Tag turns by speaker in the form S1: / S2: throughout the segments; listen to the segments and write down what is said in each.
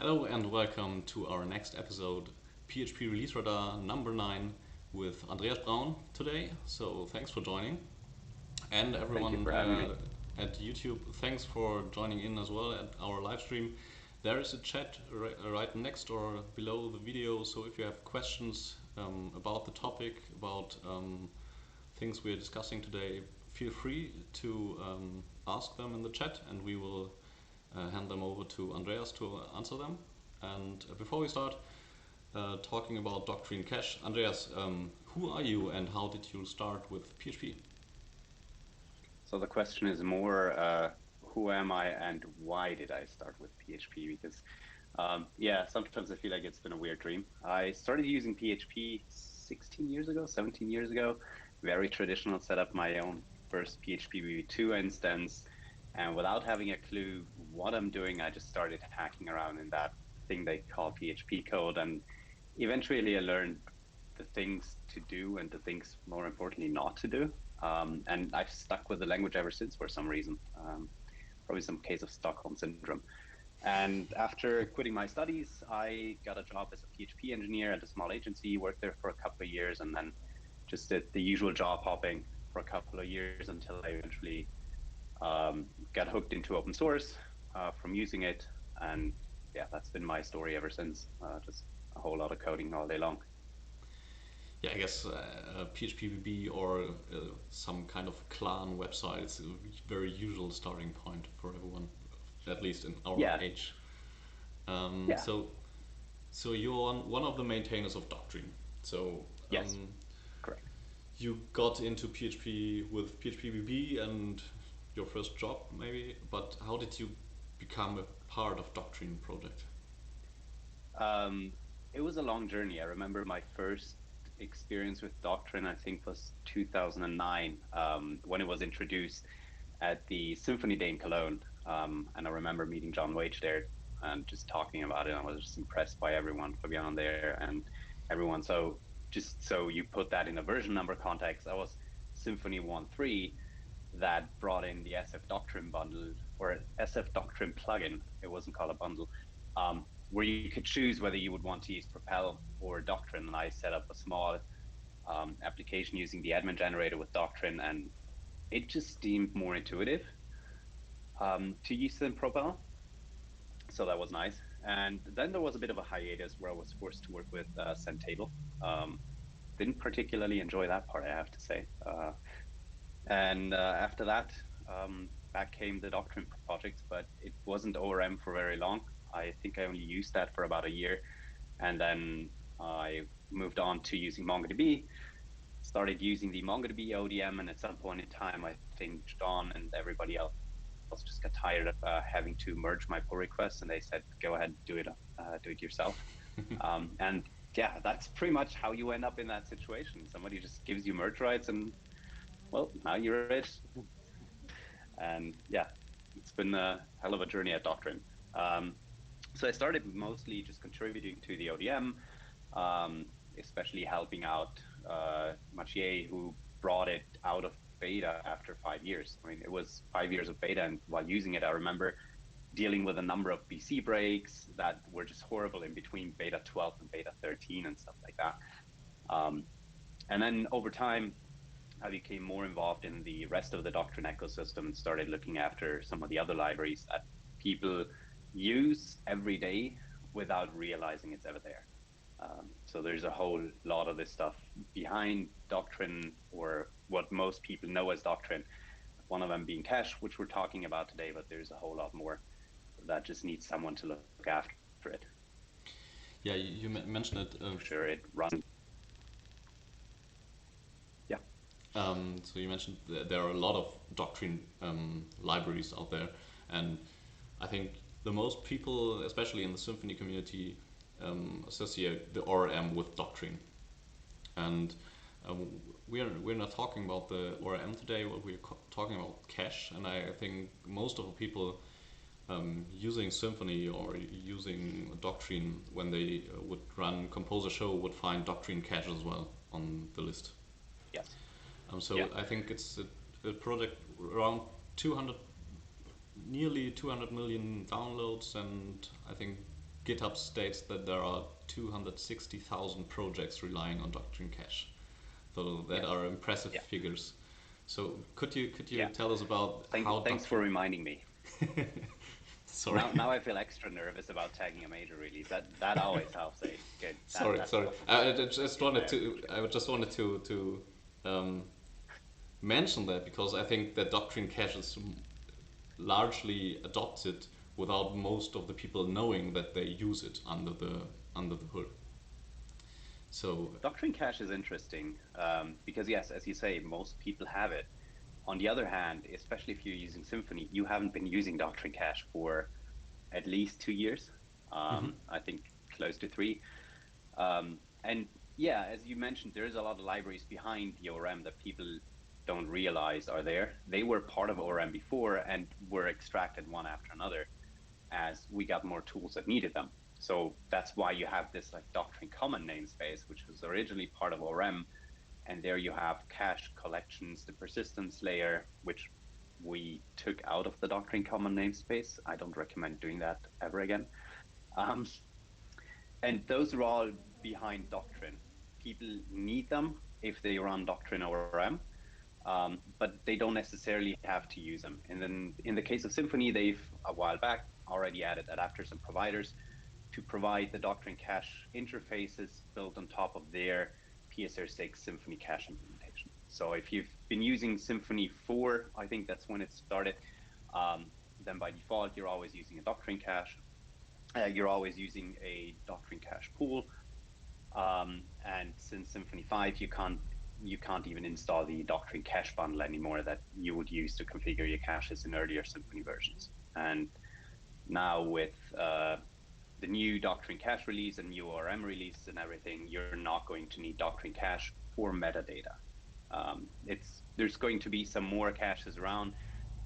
S1: Hello and welcome to our next episode, PHP Release Radar number 9 with Andreas Braun today. So thanks for joining. And
S2: Thank you
S1: everyone
S2: for having me.
S1: at YouTube, thanks for joining in as well at our live stream. There is a chat right next or below the video, so if you have questions about the topic, about things we're discussing today, feel free to ask them in the chat and we will hand them over to Andreas to answer them. And before we start talking about Doctrine Cache, Andreas, who are you and how did you start with PHP?
S2: So the question is more, who am I and why did I start with PHP? Because sometimes I feel like it's been a weird dream. I started using PHP 16 years ago, 17 years ago, very traditional, set up my own first PHPB 2 instance. And without having a clue what I'm doing, I just started hacking around in that thing they call PHP code. And eventually I learned the things to do and the things, more importantly, not to do. And I've stuck with the language ever since for some reason, probably some case of Stockholm syndrome. And after quitting my studies, I got a job as a PHP engineer at a small agency, worked there for a couple of years, and then just did the usual job hopping for a couple of years until I eventually got hooked into open source from using it. And yeah, that's been my story ever since, just a whole lot of coding all day long.
S1: Yeah, I guess PHPB or some kind of clan website is a very usual starting point for everyone, at least in our
S2: Yeah,
S1: age. Um,
S2: yeah,
S1: so, so you're one of the maintainers of Doctrine. So
S2: yes, correct.
S1: you got into PHP with PHPBB and your first job maybe, but how did you become a part of Doctrine project?
S2: Um, it was a long journey. I remember my first experience with Doctrine, I think, was 2009, when it was introduced at the Symphony Day in Cologne. And I remember meeting John Wage there and just talking about it. I was just impressed by everyone, Fabian there and everyone. So just so you put that in a version number context, I was Symphony 1.3 that brought in the SF Doctrine bundle or SF Doctrine plugin. It wasn't called a bundle, where you could choose whether you would want to use Propel or Doctrine. And I set up a small application using the admin generator with Doctrine, and it just seemed more intuitive to use than Propel. So that was nice. And then there was a bit of a hiatus where I was forced to work with Centable. Didn't particularly enjoy that part, I have to say. And after that, back came the Doctrine project, but it wasn't ORM for very long. I think I only used that for about a year. And then I moved on to using MongoDB, started using the MongoDB ODM. And at some point in time, I think John and everybody else just got tired of having to merge my pull requests. And they said, go ahead, do it yourself. And yeah, that's pretty much how you end up in that situation. Somebody just gives you merge rights and well, now you're it. And yeah, it's been a hell of a journey at Doctrine. So I started mostly just contributing to the ODM, especially helping out Mathieu, who brought it out of beta after 5 years. I mean, it was 5 years of beta, and while using it, I remember dealing with a number of BC breaks that were just horrible in between beta 12 and beta 13 and stuff like that. And then over time, I became more involved in the rest of the Doctrine ecosystem and started looking after some of the other libraries that people use every day without realizing it's ever there. So there's a whole lot of this stuff behind Doctrine, or what most people know as Doctrine, one of them being Cache, which we're talking about today, but there's a whole lot more that just needs someone to look after it.
S1: Yeah, you mentioned it.
S2: Sure, it runs. Yeah.
S1: So you mentioned there are a lot of Doctrine libraries out there, and I think the most people, especially in the Symphony community, associate the ORM with Doctrine. And we're not talking about the ORM today. We're talking about Cache, and I think most of the people using Symphony or using Doctrine when they would run Composer Show would find Doctrine Cache as well on the list.
S2: Yes.
S1: So
S2: Yeah.
S1: I think it's a project around 200, nearly 200 million downloads, and I think GitHub states that there are 260,000 projects relying on Doctrine Cache. So that
S2: Yeah.
S1: are impressive
S2: Yeah.
S1: figures. So could you
S2: Yeah.
S1: tell us about how
S2: Thanks for
S1: Doctrine?
S2: reminding me.
S1: Sorry.
S2: Now I feel extra nervous about tagging a major release. That always helps. Eh? Good. That's
S1: Sorry.
S2: helpful to get my
S1: I just wanted to um, mention that because I think that Doctrine Cache is largely adopted without most of the people knowing that they use it under the hood. So
S2: Doctrine Cache is interesting because yes, as you say, most people have it. On the other hand, especially if you're using Symfony, you haven't been using Doctrine Cache for at least 2 years. I think close to 3. And yeah, as you mentioned, there's a lot of libraries behind the ORM that people don't realize are there. They were part of ORM before and were extracted one after another as we got more tools that needed them. So that's why you have this like Doctrine Common namespace, which was originally part of ORM. And there you have cache collections, the persistence layer, which we took out of the Doctrine Common namespace. I don't recommend doing that ever again. Um, and those are all behind Doctrine. People need them if they run Doctrine ORM, but they don't necessarily have to use them. And then in the case of Symfony, they've a while back already added adapters and providers to provide the Doctrine Cache interfaces built on top of their PSR6 Symfony Cache implementation. So if you've been using Symfony 4, I think that's when it started, then by default, you're always using a Doctrine Cache. You're always using a Doctrine Cache pool. And since Symfony 5, you can't even install the Doctrine Cache bundle anymore that you would use to configure your caches in earlier Symfony versions. And now with the new Doctrine Cache release and new ORM release and everything, you're not going to need Doctrine Cache for metadata. There's going to be some more caches around.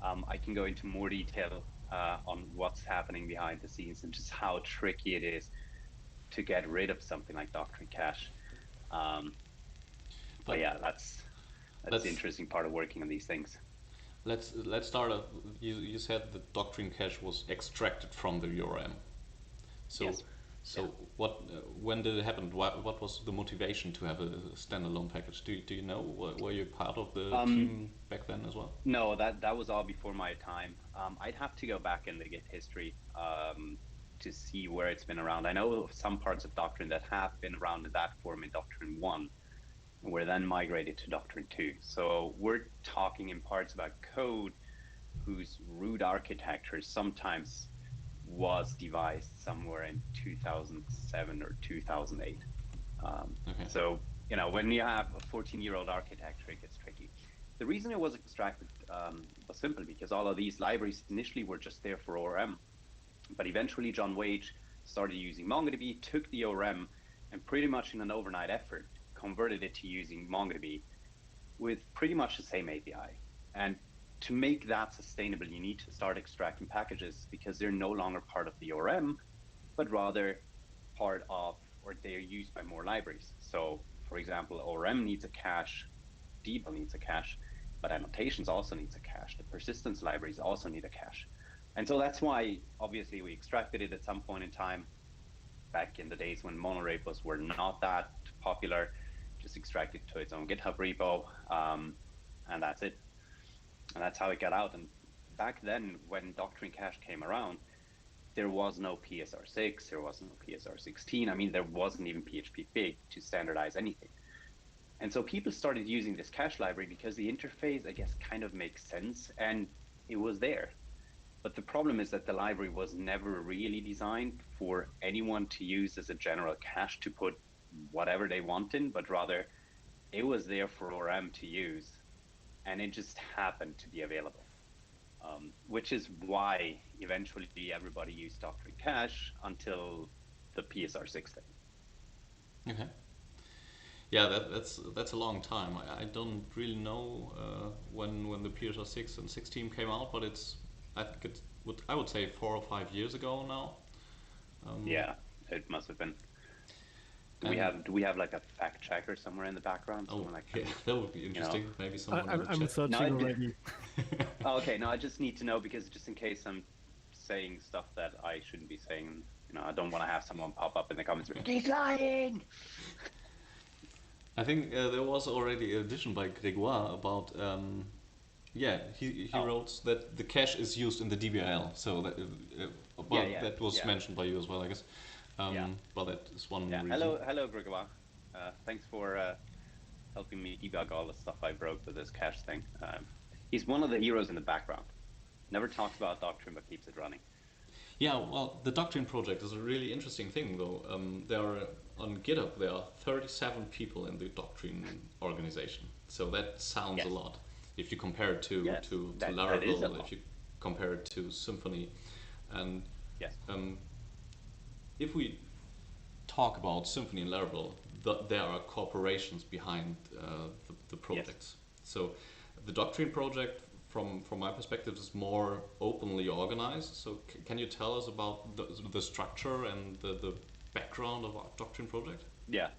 S2: I can go into more detail on what's happening behind the scenes and just how tricky it is to get rid of something like Doctrine Cache. But yeah, that's the
S1: let's
S2: interesting part of working on these things.
S1: let's start. You said the Doctrine Cache was extracted from the URM. So,
S2: Yes.
S1: so
S2: Yeah.
S1: what? When did it happen? What was the motivation to have a standalone package? Do you know? Were you part of the team back then as well?
S2: No, that was all before my time. I'd have to go back in the Git history to see where it's been around. I know of some parts of Doctrine that have been around in that form in Doctrine 1, and were then migrated to Doctrine 2. So we're talking in parts about code whose root architecture sometimes was devised somewhere in 2007 or 2008.
S1: Okay.
S2: So, when you have a 14-year-old architecture, it gets tricky. The reason it was extracted was simple because all of these libraries initially were just there for ORM. But eventually, John Wage started using MongoDB, took the ORM, and pretty much in an overnight effort, converted it to using MongoDB with pretty much the same API. And to make that sustainable, you need to start extracting packages because they're no longer part of the ORM, but rather part of, or they're used by more libraries. So for example, ORM needs a cache, debug needs a cache, but annotations also needs a cache. The persistence libraries also need a cache. And so that's why obviously we extracted it at some point in time back in the days when monorepos were not that popular, just extract it to its own GitHub repo, and that's it. And that's how it got out. And back then, when Doctrine Cache came around, there was no PSR6, there was no PSR16. I mean, there wasn't even PHPB to standardize anything. And so people started using this cache library because the interface, I guess, kind of makes sense and it was there. But the problem is that the library was never really designed for anyone to use as a general cache to put whatever they want in, but rather it was there for ORM to use and it just happened to be available. Which is why eventually everybody used Doctrine Cache until the PSR6 thing.
S1: Okay. Yeah, that's a long time. I don't really know when the PSR 6 and 16 came out, but I think I would say 4 or 5 years ago now.
S2: Yeah, it must have been.
S1: And
S2: Do we have like a fact checker somewhere in the background?
S1: oh
S2: Someone that
S1: yeah,
S2: can,
S1: that would be
S2: you know.
S1: interesting. Maybe someone in the
S3: I'm
S1: chat.
S2: No,
S3: searching already.
S2: okay. No, I just need to know because just in case saying stuff that I shouldn't be saying. I don't want to have someone pop up in the comments. He's lying.
S1: I think there was already an edition by Grégoire about he
S2: Oh,
S1: wrote that the cache is used in the DBL, so that that was
S2: yeah,
S1: mentioned by you as well, I guess.
S2: yeah,
S1: But that is one
S2: yeah.
S1: reason.
S2: Hello, Grégoire. Thanks for helping me debug all the stuff I broke with this cache thing. He's one of the heroes in the background. Never talks about Doctrine, but keeps it running.
S1: Yeah, well, the Doctrine project is a really interesting thing, though. There are on GitHub there are 37 people in the Doctrine organization, so that sounds a
S2: Yes,
S1: lot. If you compare it to
S2: yes, that is a
S1: Laravel, if
S2: lot.
S1: you compare it to Symphony, and
S2: Yes,
S1: um, if we talk about Symphony and Laravel, there are corporations behind the
S2: yes.
S1: projects. So the Doctrine project, from my perspective, is more openly organized. So can you tell us about the structure and the background of our Doctrine project?
S2: Yeah.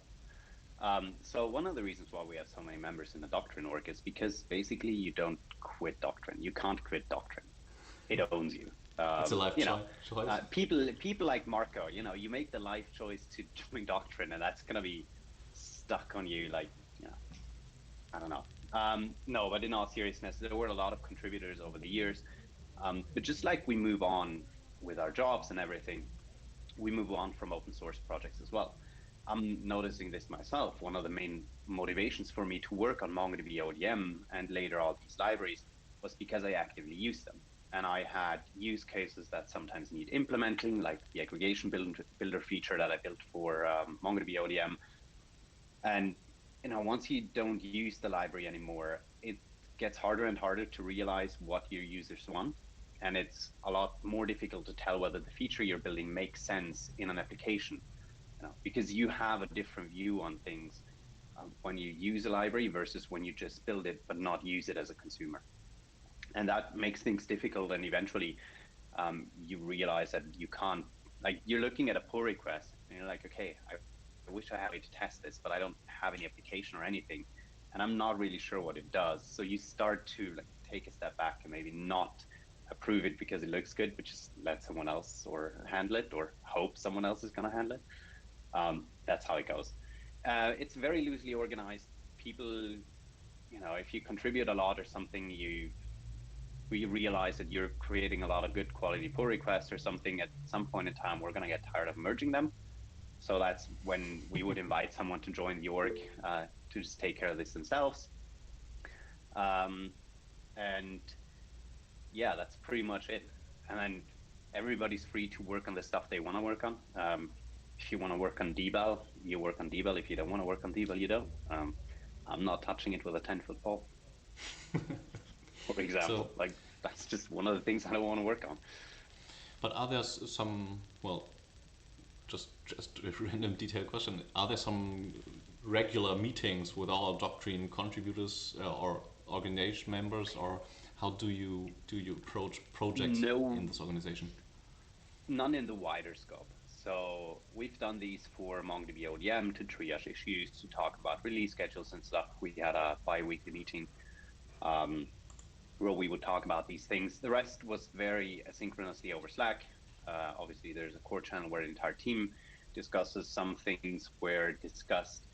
S2: So one of the reasons why we have so many members in the Doctrine org is because basically you don't quit Doctrine. You can't quit Doctrine. It owns you.
S1: It's a life choice.
S2: People like Marco, you make the life choice to join Doctrine, and that's gonna be stuck on you. Like, I don't know. No, but in all seriousness, there were a lot of contributors over the years. But just like we move on with our jobs and everything, we move on from open source projects as well. I'm noticing this myself. One of the main motivations for me to work on MongoDB ODM and later all these libraries was because I actively use them. And I had use cases that sometimes need implementing, like the aggregation builder feature that I built for MongoDB ODM. And once you don't use the library anymore, it gets harder and harder to realize what your users want. And it's a lot more difficult to tell whether the feature you're building makes sense in an application, because you have a different view on things when you use a library versus when you just build it but not use it as a consumer. And that makes things difficult. And eventually you realize that you can't, like, you're looking at a pull request and you're like, okay, I wish I had a way to test this, but I don't have any application or anything. And I'm not really sure what it does. So you start to like take a step back and maybe not approve it because it looks good, but just let someone else or handle it, or hope someone else is going to handle it. That's how it goes. It's very loosely organized. People, if you contribute a lot or something, we realize that you're creating a lot of good quality pull requests or something. At some point in time, we're going to get tired of merging them. So that's when we would invite someone to join the org to just take care of this themselves. And yeah, that's pretty much it. And then everybody's free to work on the stuff they want to work on. If you want to work on Debel, you work on Debel. If you don't want to work on Debel, you don't. I'm not touching it with a 10-foot pole, for
S1: So,
S2: example. Like, that's just one of the things I don't want to work on.
S1: but are there some, well, just a random detailed question, are there some regular meetings with all Doctrine contributors or organization members, or how do you approach projects
S2: No,
S1: in this organization?
S2: none in the wider scope. So we've done these for MongoDB ODM to triage issues, to talk about release schedules and stuff. We had a bi-weekly meeting um, where we would talk about these things. The rest was very asynchronously over Slack. Obviously, there's a core channel where the entire team discusses. Some things were discussed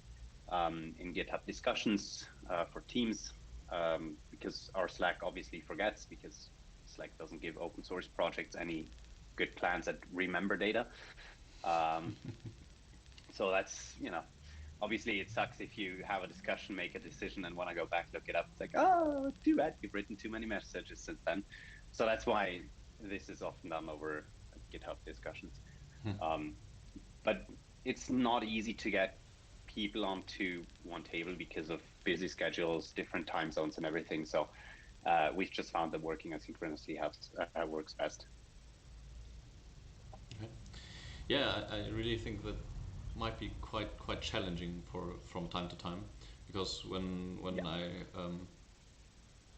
S2: in GitHub discussions for teams, because our Slack obviously forgets, because Slack doesn't give open source projects any good plans that remember data. Um, so that's, obviously it sucks if you have a discussion, make a decision, and want to go back, look it up. It's like, oh, too bad, you've written too many messages since then. So that's why this is often done over GitHub discussions. Um, but it's not easy to get people onto one table because of busy schedules, different time zones, and everything. So we've just found that working asynchronously works best.
S1: Okay. Yeah, I really think that might be quite challenging from time to time, because when
S2: Yeah,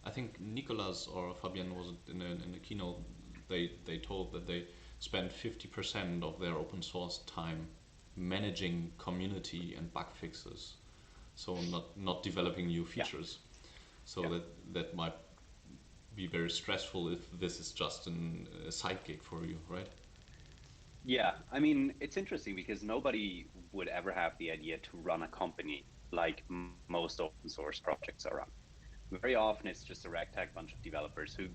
S1: I think Nicolas or Fabian was in a keynote, they told that they spend 50% of their open source time managing community and bug fixes, so not developing new
S2: yeah,
S1: features. So
S2: yeah.
S1: that might be very stressful if this is just a side gig for you, right?
S2: Yeah, I mean, it's interesting because nobody would ever have the idea to run a company like most open source projects are run. Very often it's just a ragtag bunch of developers who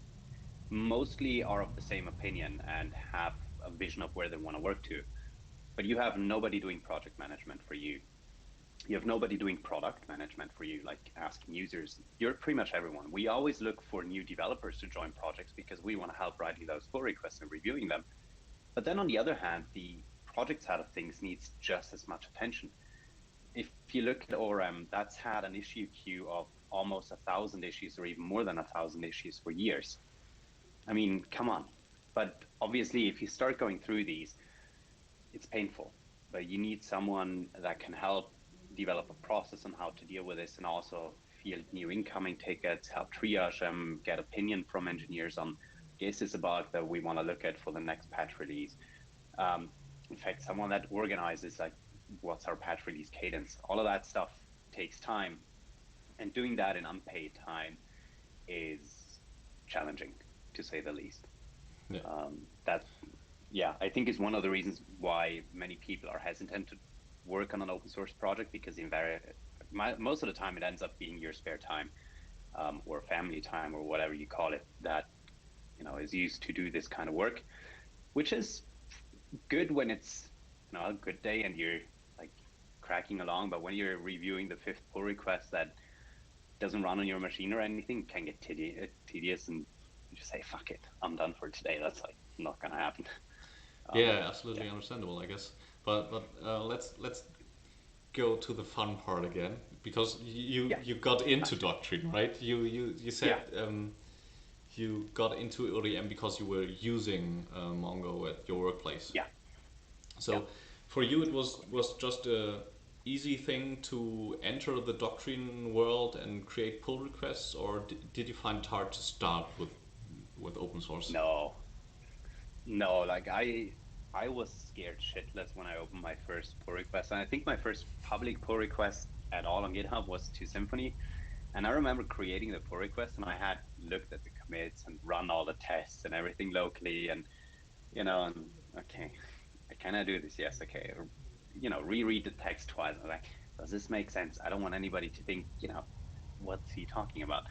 S2: mostly are of the same opinion and have a vision of where they want to work to. But you have nobody doing project management for you. You have nobody doing product management for you, like asking users. You're pretty much everyone. We always look for new developers to join projects because we want to help writing those pull requests and reviewing them. But then on the other hand, the project side of things needs just as much attention. If you look at ORM, that's had an issue queue of almost 1,000 issues or even more than 1,000 issues for years. I mean, come on. But obviously, if you start going through these, it's painful. But you need someone that can help develop a process on how to deal with this and also field new incoming tickets, help triage them, get opinion from engineers on, is this a bug that we want to look at for the next patch release? In fact, someone that organizes like what's our patch release cadence. All of that stuff takes time, and doing that in unpaid time is challenging, to say the least.
S1: Yeah.
S2: That, yeah, I think is one of the reasons why many people are hesitant to work on an open source project, because most of the time it ends up being your spare time, or family time or whatever you call it, that is used to do this kind of work, which is good when it's a good day and you're like cracking along. But when you're reviewing the fifth pull request that doesn't run on your machine or anything, it can get tedious, and you just say, fuck it, I'm done for today. That's like not gonna happen.
S1: Yeah, absolutely
S2: Yeah.
S1: understandable, I guess. But let's go to the fun part again, because
S2: Yeah.
S1: you got into Doctrine, right? You said
S2: Yeah.
S1: you got into ODM because you were using Mongo at your workplace.
S2: Yeah. Yeah.
S1: So for you, it was just a easy thing to enter the Doctrine world and create pull requests, or did you find it hard to start with open source?
S2: No, no, like I was scared shitless when I opened my first pull request. And I think my first public pull request at all on GitHub was to Symphony. And I remember creating the pull request, and I had looked at the commits and run all the tests and everything locally, and and okay, can I do this? Yes, okay. Or, reread the text twice. I'm like, does this make sense? I don't want anybody to think, what's he talking about?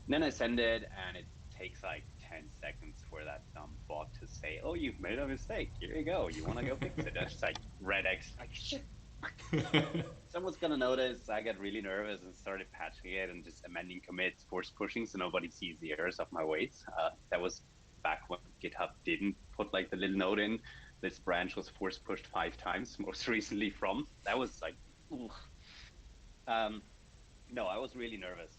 S2: And then I send it, and it takes like 10 seconds for that dumb bot to say, oh, you've made a mistake. Here you go. You want to go fix it? That's like red X. Like, shit. Someone's gonna notice. I get really nervous and started patching it and just amending commits, force pushing, so nobody sees the errors of my waits. That was back when GitHub didn't put like the little note in. This branch was force pushed 5 times, most recently from. That was like, ooh. Um, no, I was really nervous.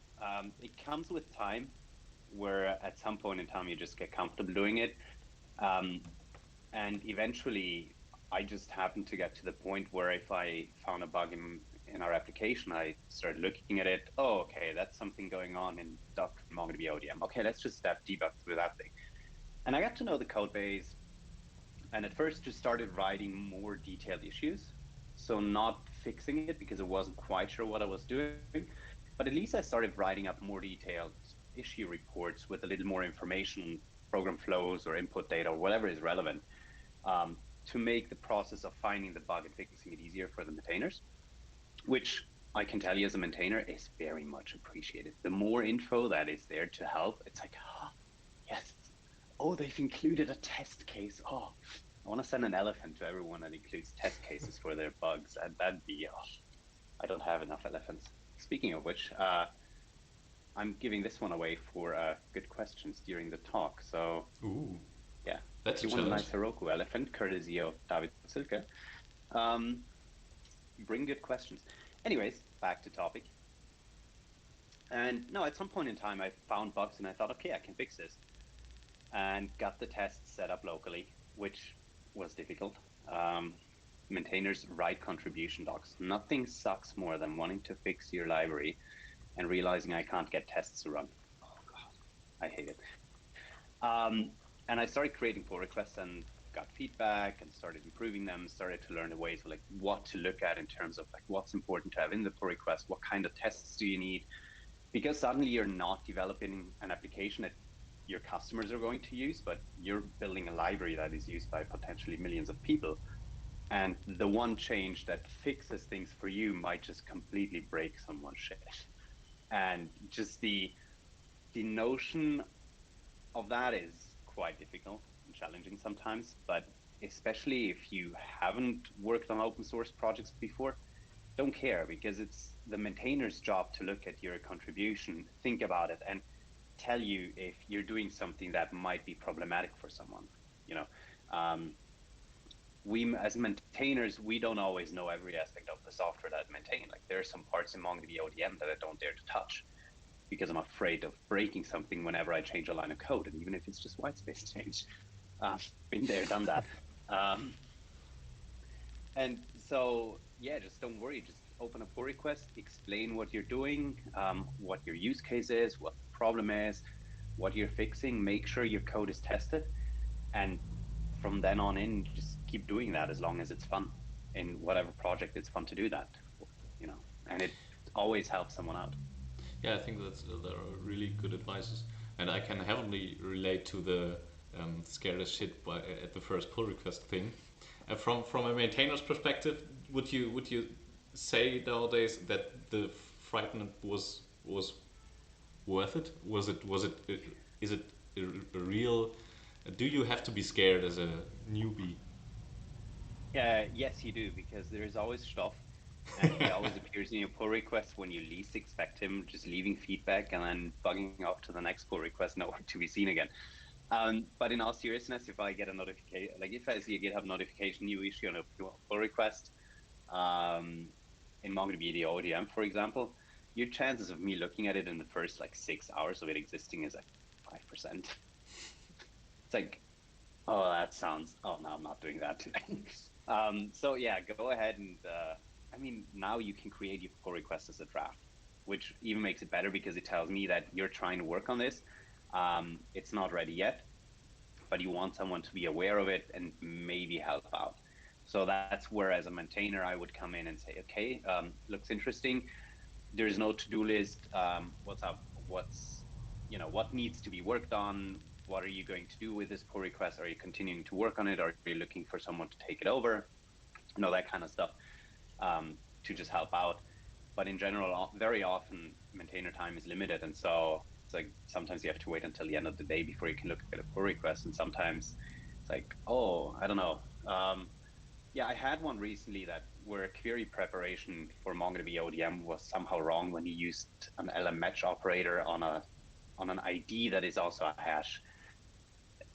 S2: It comes with time, where at some point in time you just get comfortable doing it. Um, and eventually, I just happened to get to the point where if I found a bug in our application, I started looking at it. Oh, okay, that's something going on in Doctrine MongoDB ODM. Okay, let's just step debug through that thing. And I got to know the code base, and at first just started writing more detailed issues. So not fixing it because I wasn't quite sure what I was doing, but at least I started writing up more detailed issue reports with a little more information, program flows or input data or whatever is relevant, to make the process of finding the bug and fixing it easier for the maintainers, which I can tell you as a maintainer is very much appreciated. The more info that is there to help, it's like, oh, yes. Oh, they've included a test case. Oh, I want to send an elephant to everyone that includes test cases for their bugs. And that'd be, oh, I don't have enough elephants. Speaking of which, I'm giving this one away for good questions during the talk. So
S1: Ooh,
S2: yeah, if
S1: that's a
S2: you want a
S1: challenge.
S2: nice Heroku elephant, courtesy of David Silke, um, bring good questions. Anyways, back to topic. And no, at some point in time, I found bugs and I thought, okay, I can fix this, and got the tests set up locally, which was difficult. Maintainers write contribution docs. Nothing sucks more than wanting to fix your library and realizing I can't get tests to run. Oh God, I hate it. And I started creating pull requests and got feedback and started improving them, started to learn the ways of like what to look at in terms of like what's important to have in the pull request, what kind of tests do you need, because suddenly you're not developing an application that your customers are going to use, but you're building a library that is used by potentially millions of people. And the one change that fixes things for you might just completely break someone's shit. And just the notion of that is quite difficult and challenging sometimes, but especially if you haven't worked on open source projects before, don't care, because it's the maintainer's job to look at your contribution, think about it, and tell you if you're doing something that might be problematic for someone. You know, we as maintainers, we don't always know every aspect of the software that maintain. Like there are some parts in MongoDB ODM that I don't dare to touch because I'm afraid of breaking something whenever I change a line of code, and even if it's just white space change. Been there, done that. Um, and so, yeah, just don't worry. Just open a pull request, explain what you're doing, what your use case is, what the problem is, what you're fixing. Make sure your code is tested, and from then on in, just keep doing that as long as it's fun. In whatever project it's fun to do that, you know. And it always helps someone out.
S1: Yeah, I think that's there are really good advices, and I can heavily relate to the scared as shit at the first pull request thing. And from a maintainer's perspective, would you say nowadays that the frightened was worth it? Was it is it a real? Do you have to be scared as a newbie?
S2: Yes, you do, because there is always stuff, and he always appears in your pull request when you least expect him, just leaving feedback and then bugging off to the next pull request, nowhere to be seen again. But in all seriousness, if I get a notification, like if I see a GitHub notification, new issue on a pull request, um, in MongoDB the ODM, for example, your chances of me looking at it in the first like 6 hours of it existing is like 5%. It's like, oh, that sounds, oh, no, I'm not doing that today. So yeah, go ahead and, I mean, now you can create your pull request as a draft, which even makes it better because it tells me that you're trying to work on this. It's not ready yet, but you want someone to be aware of it and maybe help out. So that's where, as a maintainer, I would come in and say, okay, looks interesting. There's no to-do list. What's up? What needs to be worked on? What are you going to do with this pull request? Are you continuing to work on it? Are you looking for someone to take it over? That kind of stuff, to just help out. But in general, very often maintainer time is limited. And so it's like sometimes you have to wait until the end of the day before you can look at a pull request. And sometimes it's like, oh, I don't know. Yeah, I had one recently that where query preparation for MongoDB ODM was somehow wrong when you used an LM match operator on an ID that is also a hash.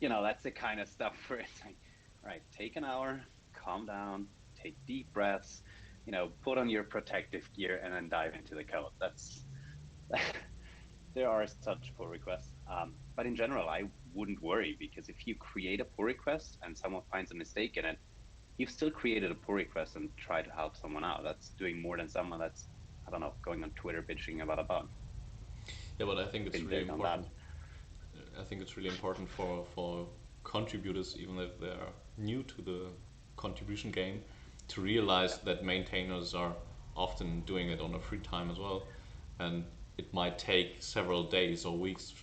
S2: That's the kind of stuff where it's like, all right, take an hour, calm down, take deep breaths, put on your protective gear and then dive into the code. That's there are such pull requests. But in general, I wouldn't worry, because if you create a pull request and someone finds a mistake in it, you've still created a pull request and try to help someone out. That's doing more than someone that's, I don't know, going on Twitter bitching about a bug.
S1: Yeah, but I think it's
S2: Been
S1: really
S2: there, done that.
S1: important. I think it's really important for contributors, even if they are new to the contribution game, to
S2: Yeah.
S1: realize that maintainers are often doing it on a free time as well, and it might take several days or weeks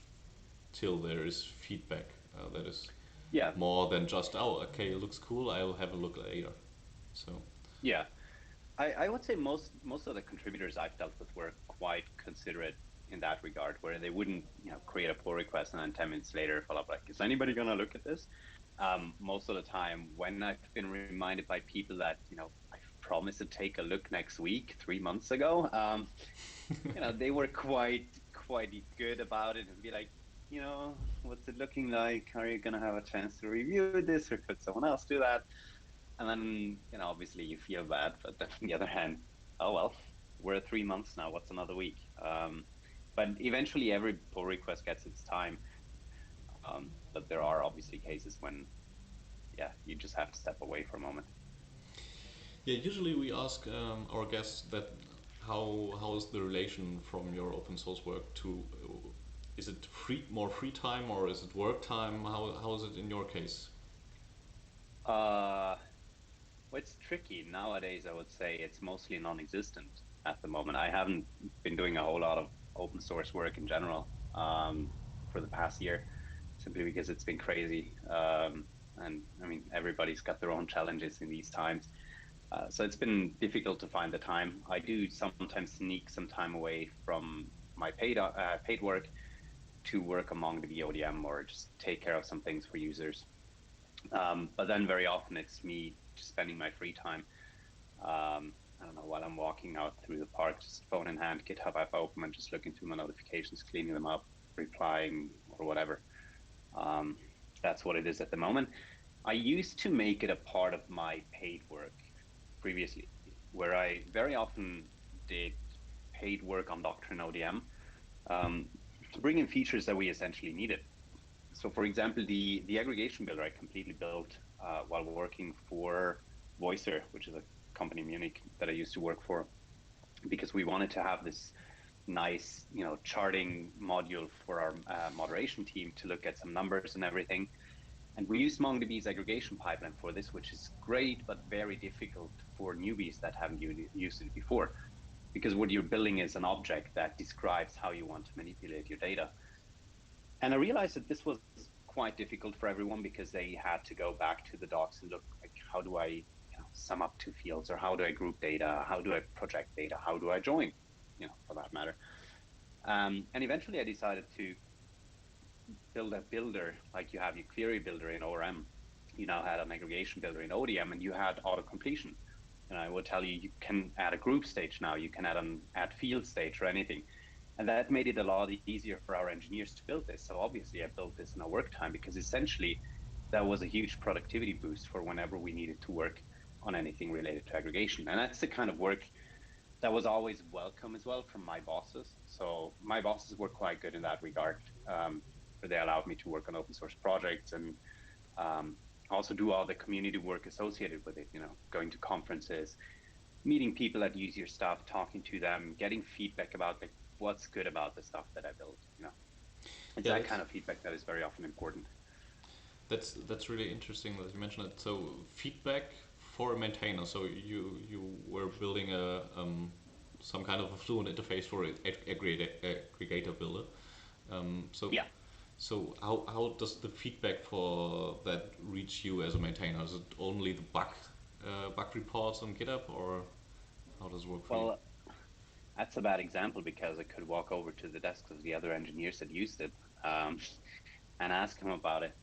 S1: till there is feedback that is
S2: Yeah.
S1: more than just, oh, okay, it looks cool, I'll have a look later. So
S2: Yeah. I would say most of the contributors I've dealt with were quite considerate in that regard, where they wouldn't, create a pull request and then 10 minutes later follow up like, is anybody gonna look at this? Most of the time, when I've been reminded by people that, I promised to take a look next week 3 months ago, they were quite good about it and be like, what's it looking like? Are you gonna have a chance to review this, or could someone else do that? And then, obviously you feel bad, but then on the other hand, oh well, we're at 3 months now. What's another week? But eventually, every pull request gets its time. But there are obviously cases when, yeah, you just have to step away for a moment.
S1: yeah, usually we ask our guests that how is the relation from your open source work to is it more free time or is it work time? How is it in your case?
S2: Uh, well, it's tricky nowadays. I would say it's mostly non-existent at the moment. I haven't been doing a whole lot of open source work in general, for the past year. simply because it's been crazy. And I mean, everybody's got their own challenges in these times. So it's been difficult to find the time. I do sometimes sneak some time away from my paid work to work on MongoDB ODM or just take care of some things for users. But then very often it's me just spending my free time. I don't know, while I'm walking out through the park, just phone in hand, GitHub app open, and just looking through my notifications, cleaning them up, replying, or whatever. That's what it is at the moment. I used to make it a part of my paid work previously, where I very often did paid work on Doctrine ODM to bring in features that we essentially needed. So, for example, the aggregation builder I completely built while working for Voicer, which is a company in Munich that I used to work for, because we wanted to have this nice, charting module for our moderation team to look at some numbers and everything. And we used MongoDB's aggregation pipeline for this, which is great, but very difficult for newbies that haven't used it before. Because what you're building is an object that describes how you want to manipulate your data. And I realized that this was quite difficult for everyone because they had to go back to the docs and look like, how do I sum up two fields, or how do I group data? How do I project data? How do I join, for that matter? And eventually I decided to build a builder like you have your query builder in ORM. You now had an aggregation builder in ODM, and you had auto completion. And I will tell you, you can add a group stage now, you can add field stage or anything. And that made it a lot easier for our engineers to build this. So obviously I built this in our work time because essentially that was a huge productivity boost for whenever we needed to work on anything related to aggregation. And that's the kind of work that was always welcome as well from my bosses. So my bosses were quite good in that regard, where they allowed me to work on open source projects and also do all the community work associated with it, going to conferences, meeting people that use your stuff, talking to them, getting feedback about what's good about the stuff that I built. It's
S1: Yeah,
S2: that kind of feedback that is very often important.
S1: that's really interesting that you mentioned it. So feedback for a maintainer. So you were building a some kind of a fluent interface for an aggregator builder. So
S2: Yeah.
S1: so how does the feedback for that reach you as a maintainer? Is it only the bug reports on GitHub, or how does it work for you?
S2: Well, that's a bad example because I could walk over to the desks of the other engineers that used it um, and ask them about it.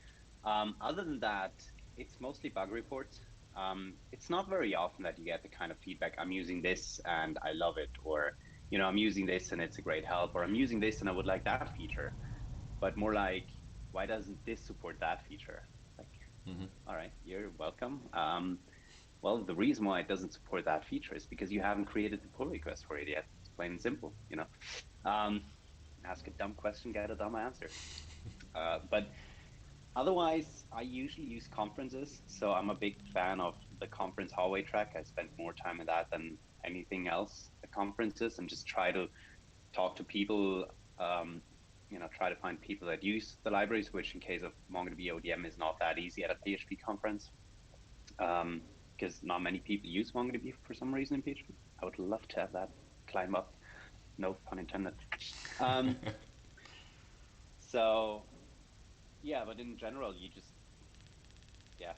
S2: Other than that, it's mostly bug reports. It's not very often that you get the kind of feedback, I'm using this and I love it, or, I'm using this and it's a great help, or I'm using this and I would like that feature, but more like, why doesn't this support that feature? Like,
S1: Mm-hmm.
S2: all right, you're welcome. Well, the reason why it doesn't support that feature is because you haven't created the pull request for it yet. It's plain and simple, Um, ask a dumb question, get a dumb answer. But otherwise, I usually use conferences. So I'm a big fan of the conference hallway track. I spend more time in that than anything else at conferences, and just try to talk to people, try to find people that use the libraries, which in case of MongoDB ODM is not that easy at a PHP conference. Because not many people use MongoDB for some reason in PHP. I would love to have that climb up. No pun intended. Um, so yeah, but in general, yeah,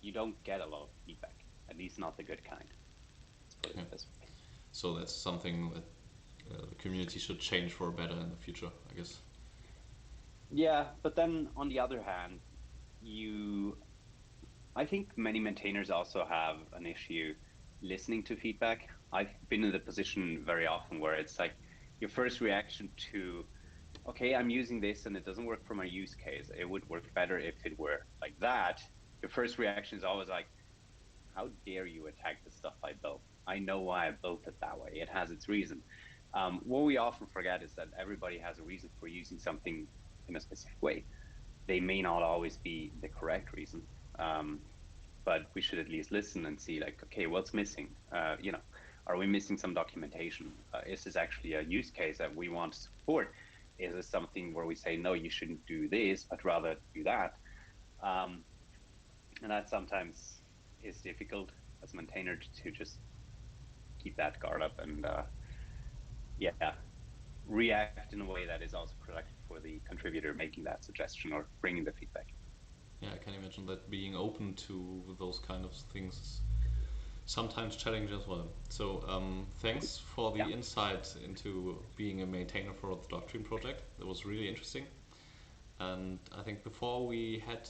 S2: you don't get a lot of feedback, at least not the good kind. Let's put it
S1: Yeah.
S2: this way.
S1: So that's something that the community should change for better in the future, I guess.
S2: Yeah, but then on the other hand, I think many maintainers also have an issue listening to feedback. I've been in the position very often where it's like your first reaction to, okay, I'm using this and it doesn't work for my use case. It would work better if it were like that. Your first reaction is always like, how dare you attack the stuff I built? I know why I built it that way. It has its reason. What we often forget is that everybody has a reason for using something in a specific way. They may not always be the correct reason, but we should at least listen and see, like, okay, what's missing? Are we missing some documentation? Is this actually a use case that we want to support? Is this something where we say, no, you shouldn't do this, but rather do that? Um, and that sometimes is difficult as a maintainer to just keep that guard up. And yeah, react in a way that is also productive for the contributor making that suggestion or bringing the feedback.
S1: Yeah, I can imagine that being open to those kind of things is sometimes challenging as well. So thanks for the
S2: Yeah.
S1: insight into being a maintainer for the Doctrine project. That was really interesting. And I think before we head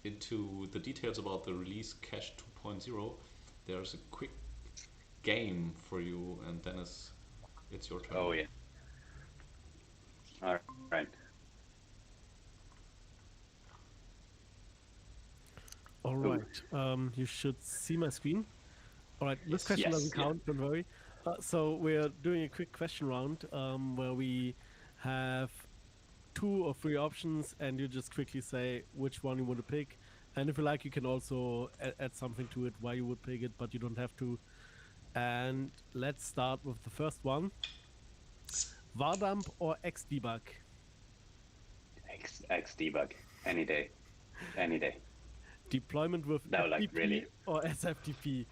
S1: into the details about the Release Cache 2.0, there's a quick game for you, and Dennis, it's your turn.
S2: Oh yeah. All right.
S3: All right. You should see my screen. All right. This question
S2: Yes,
S3: doesn't count. Don't worry. So we're doing a quick question round where we have 2 or 3 options, and you just quickly say which one you want to pick. And if you like, you can also add something to it why you would pick it, but you don't have to. And let's start with the first one. Vardump or Xdebug?
S2: Xdebug. Any day. Any day.
S3: Deployment with
S2: No, like,
S3: FTP
S2: really?
S3: or SFTP?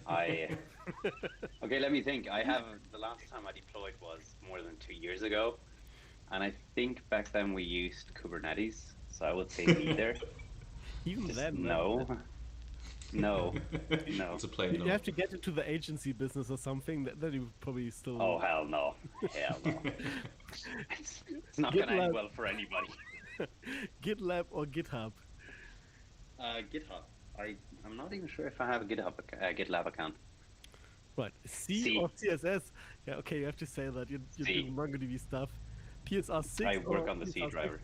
S2: Okay, let me think. The last time I deployed was more than 2 years ago. And I think back then we used Kubernetes. So I would say neither.
S3: Even
S2: Just
S3: then,
S2: no. No.
S1: It's a plain no.
S3: you have to get into the agency business or something. That you probably still.
S2: Oh, hell no. Hell no. It's not going to end well for anybody.
S3: GitLab or GitHub?
S2: GitHub. I'm not even sure if I have a GitLab account.
S3: Right. C or CSS? Yeah, okay, you have to say that. You're doing MongoDB stuff. PSR6
S2: I work
S3: or
S2: on the C
S3: PSR16?
S2: driver.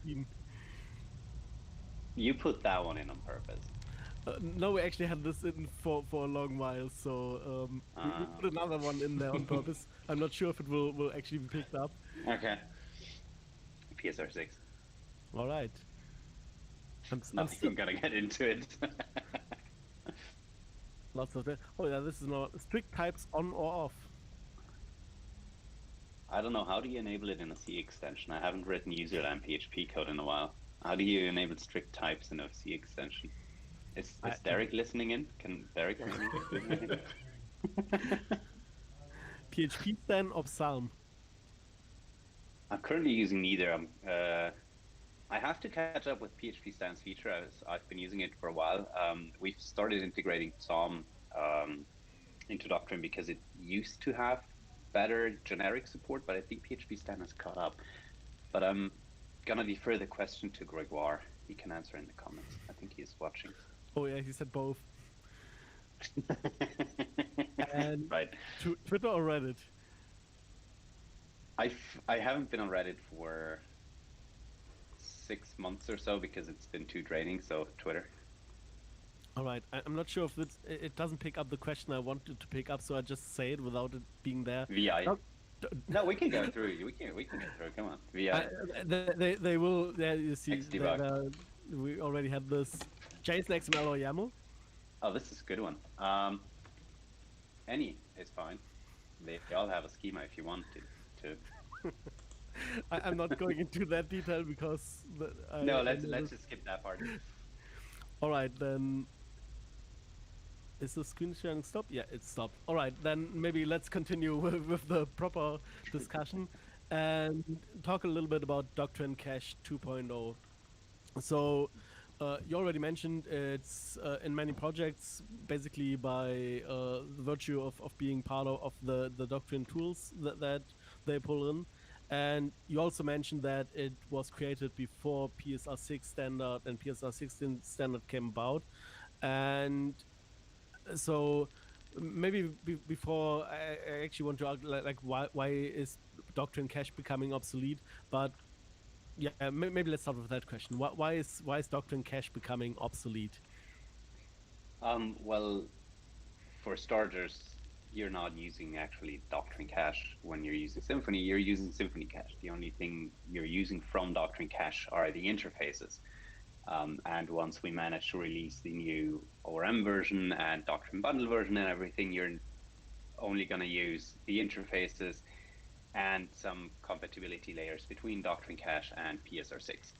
S2: You put that one in on purpose.
S3: No, we actually had this in for a long while, so we put another one in there on purpose. I'm not sure if it will actually be picked up.
S2: Okay. PSR6.
S3: All right. I'm
S2: Not
S3: still
S2: even gonna get into it.
S3: lots of that. Oh yeah, this is now strict types on or off.
S2: I don't know. How do you enable it in a C extension? I haven't written userland PHP code in a while. How do you enable strict types in a C extension? Is Derek listening in? Can Derek hear me?
S3: PHP stan or Psalm?
S2: I'm currently using neither. I have to catch up with PHP Stan's feature. I've been using it for a while. We've started integrating Psalm into Doctrine because it used to have better generic support, but I think PHP Stan has caught up. But I'm gonna defer the question to Gregoire. He can answer in the comments. I think he's watching.
S3: Oh yeah, he said both. And
S2: right.
S3: Twitter or Reddit?
S2: I haven't been on Reddit for 6 months or so because it's been too draining. So Twitter.
S3: All right, I'm not sure if it doesn't pick up the question I wanted to pick up, so I just say it without it being there.
S2: VI. No, we can go through. We can get through. Come on, VI.
S3: They will. There you see.
S2: Xdebug.
S3: We already had this. JSON, XML, or YAML?
S2: Oh, this is a good one. Any is fine. They all have a schema if you want to.
S3: I'm not going into that detail because.
S2: No, let's just skip that part.
S3: All right, then. Is the screen sharing stopped? Yeah, it's stopped. All right, then maybe let's continue with the proper discussion and talk a little bit about Doctrine Cache 2.0. So, you already mentioned it's in many projects, basically by the virtue of being part of the Doctrine tools that they pull in. And you also mentioned that it was created before PSR6 standard and PSR16 standard came about. And so maybe before I actually want to argue, like why is Doctrine Cache becoming obsolete? But yeah, maybe let's start with that question. Why is Doctrine Cache becoming obsolete?
S2: Well, for starters, you're not using actually Doctrine Cache when you're using Symphony. You're using Symphony Cache. The only thing you're using from Doctrine Cache are the interfaces. And once we manage to release the new ORM version and Doctrine Bundle version and everything, you're only going to use the interfaces and some compatibility layers between Doctrine Cache and PSR6.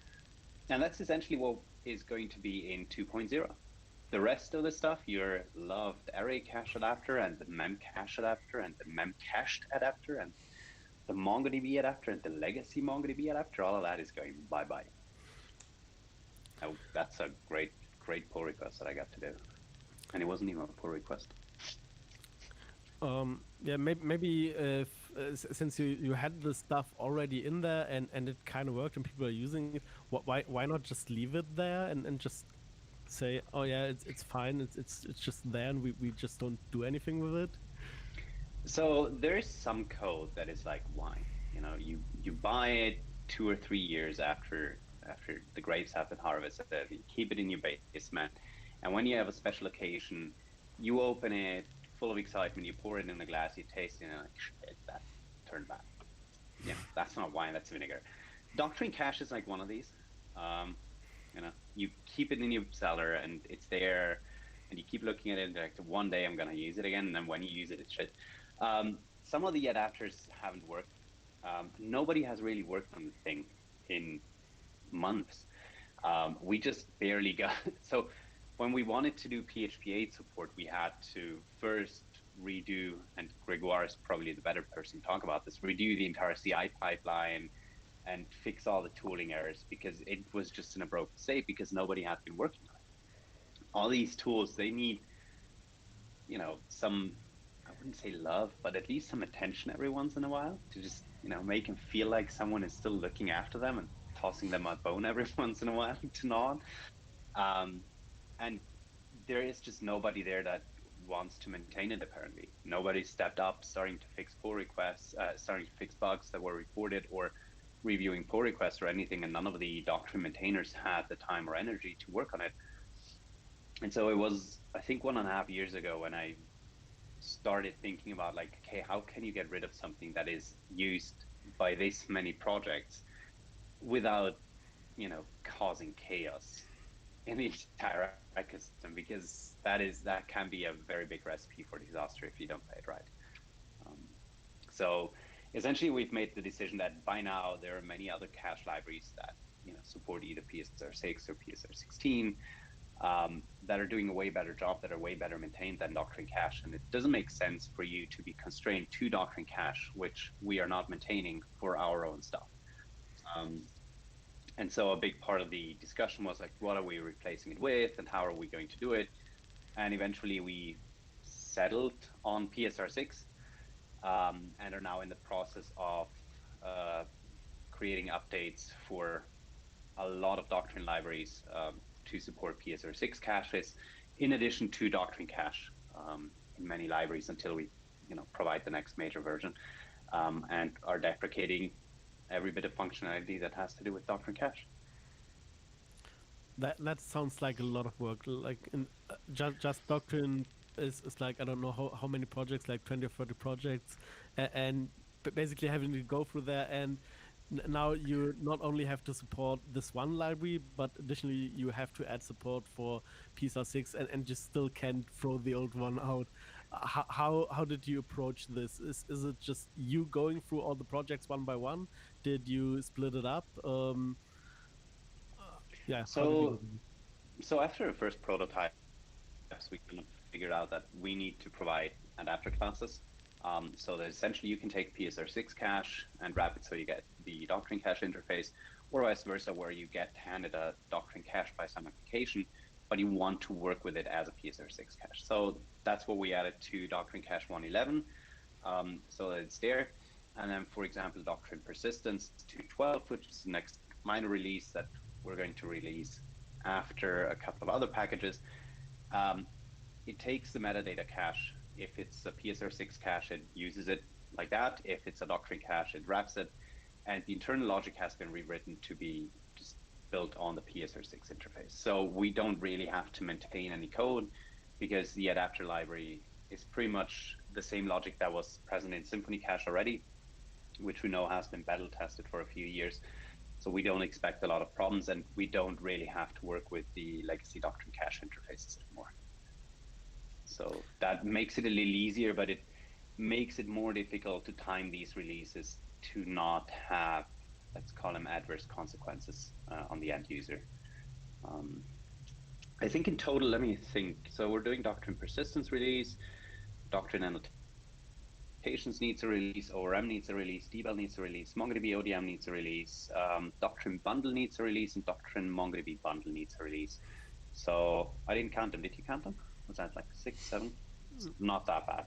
S2: And that's essentially what is going to be in 2.0. the rest of the stuff, your loved array cache adapter and the memcache adapter and the memcached adapter and the MongoDB adapter and the legacy MongoDB adapter, all of that is going bye-bye. Oh, that's a great pull request that I got to do. And it wasn't even a pull request.
S3: Yeah, maybe if since you had the stuff already in there and it kind of worked and people are using it, why not just leave it there and just say, oh yeah, it's fine, it's just there and we just don't do anything with it?
S2: So there's some code that is like wine. You know, you buy it 2 or 3 years after the grapes have been harvested. You keep it in your basement, and when you have a special occasion, you open it full of excitement. You pour it in a glass. You taste it, and like shit, that turned bad. You know, that's not wine. That's vinegar. Doctrine Cache is like one of these. Um, you know, you keep it in your cellar, and it's there, and you keep looking at it. And like, one day I'm gonna use it again, and then when you use it, it's shit. Some of the adapters haven't worked. Nobody has really worked on the thing in months. We just barely got so when we wanted to do PHP 8 support, we had to first redo, and Gregoire is probably the better person to talk about this, redo the entire CI pipeline and fix all the tooling errors because it was just in a broken state because nobody had been working on it. All these tools, they need, you know, some, I wouldn't say love, but at least some attention every once in a while to just, you know, make them feel like someone is still looking after them and tossing them a bone every once in a while to gnaw on. And there is just nobody there that wants to maintain it, apparently. Nobody stepped up, starting to fix pull requests, starting to fix bugs that were reported or reviewing pull requests or anything. And none of the Doctrine maintainers had the time or energy to work on it. And so it was, I think, 1.5 years ago when I started thinking about like, okay, how can you get rid of something that is used by this many projects without, you know, causing chaos in the entire ecosystem, because that can be a very big recipe for disaster if you don't play it right. So essentially, we've made the decision that by now there are many other cache libraries that, you know, support either PSR6 or PSR16 that are doing a way better job, that are way better maintained than Doctrine Cache, and it doesn't make sense for you to be constrained to Doctrine Cache, which we are not maintaining for our own stuff. And so a big part of the discussion was like, what are we replacing it with and how are we going to do it? And eventually we settled on PSR6 and are now in the process of creating updates for a lot of Doctrine libraries to support PSR6 caches, in addition to Doctrine Cache in many libraries until we, you know, provide the next major version, and are deprecating every bit of functionality that has to do with Doctrine Cache.
S3: That sounds like a lot of work. Like in just Doctrine is like, I don't know how many projects, like 20 or 30 projects, and basically having to go through there. And now you not only have to support this one library, but additionally you have to add support for PSR6, and you still can't throw the old one out. How did you approach this? Is it just you going through all the projects one by one? Did you split it up? Yeah.
S2: So after the first prototypes, we kind of figured out that we need to provide adapter classes. So that essentially you can take PSR6 cache and wrap it so you get the Doctrine Cache interface, or vice versa, where you get handed a Doctrine Cache by some application, but you want to work with it as a PSR6 cache. So that's what we added to Doctrine Cache 1.11, so that it's there. And then, for example, Doctrine Persistence 2.12, which is the next minor release that we're going to release after a couple of other packages. It takes the metadata cache. If it's a PSR6 cache, it uses it like that. If it's a Doctrine cache, it wraps it. And the internal logic has been rewritten to be just built on the PSR6 interface. So we don't really have to maintain any code because the adapter library is pretty much the same logic that was present in Symphony Cache already, which we know has been battle tested for a few years. So we don't expect a lot of problems, and we don't really have to work with the legacy Doctrine Cache interfaces anymore. So that makes it a little easier, but it makes it more difficult to time these releases to not have, let's call them, adverse consequences on the end user. I think in total, let me think. So we're doing Doctrine Persistence release, Doctrine Annotations needs a release, ORM needs a release, DBEL needs a release, MongoDB ODM needs a release, Doctrine Bundle needs a release, and Doctrine MongoDB Bundle needs a release. So I didn't count them. Did you count them? Was that like 6, 7? It's not that bad.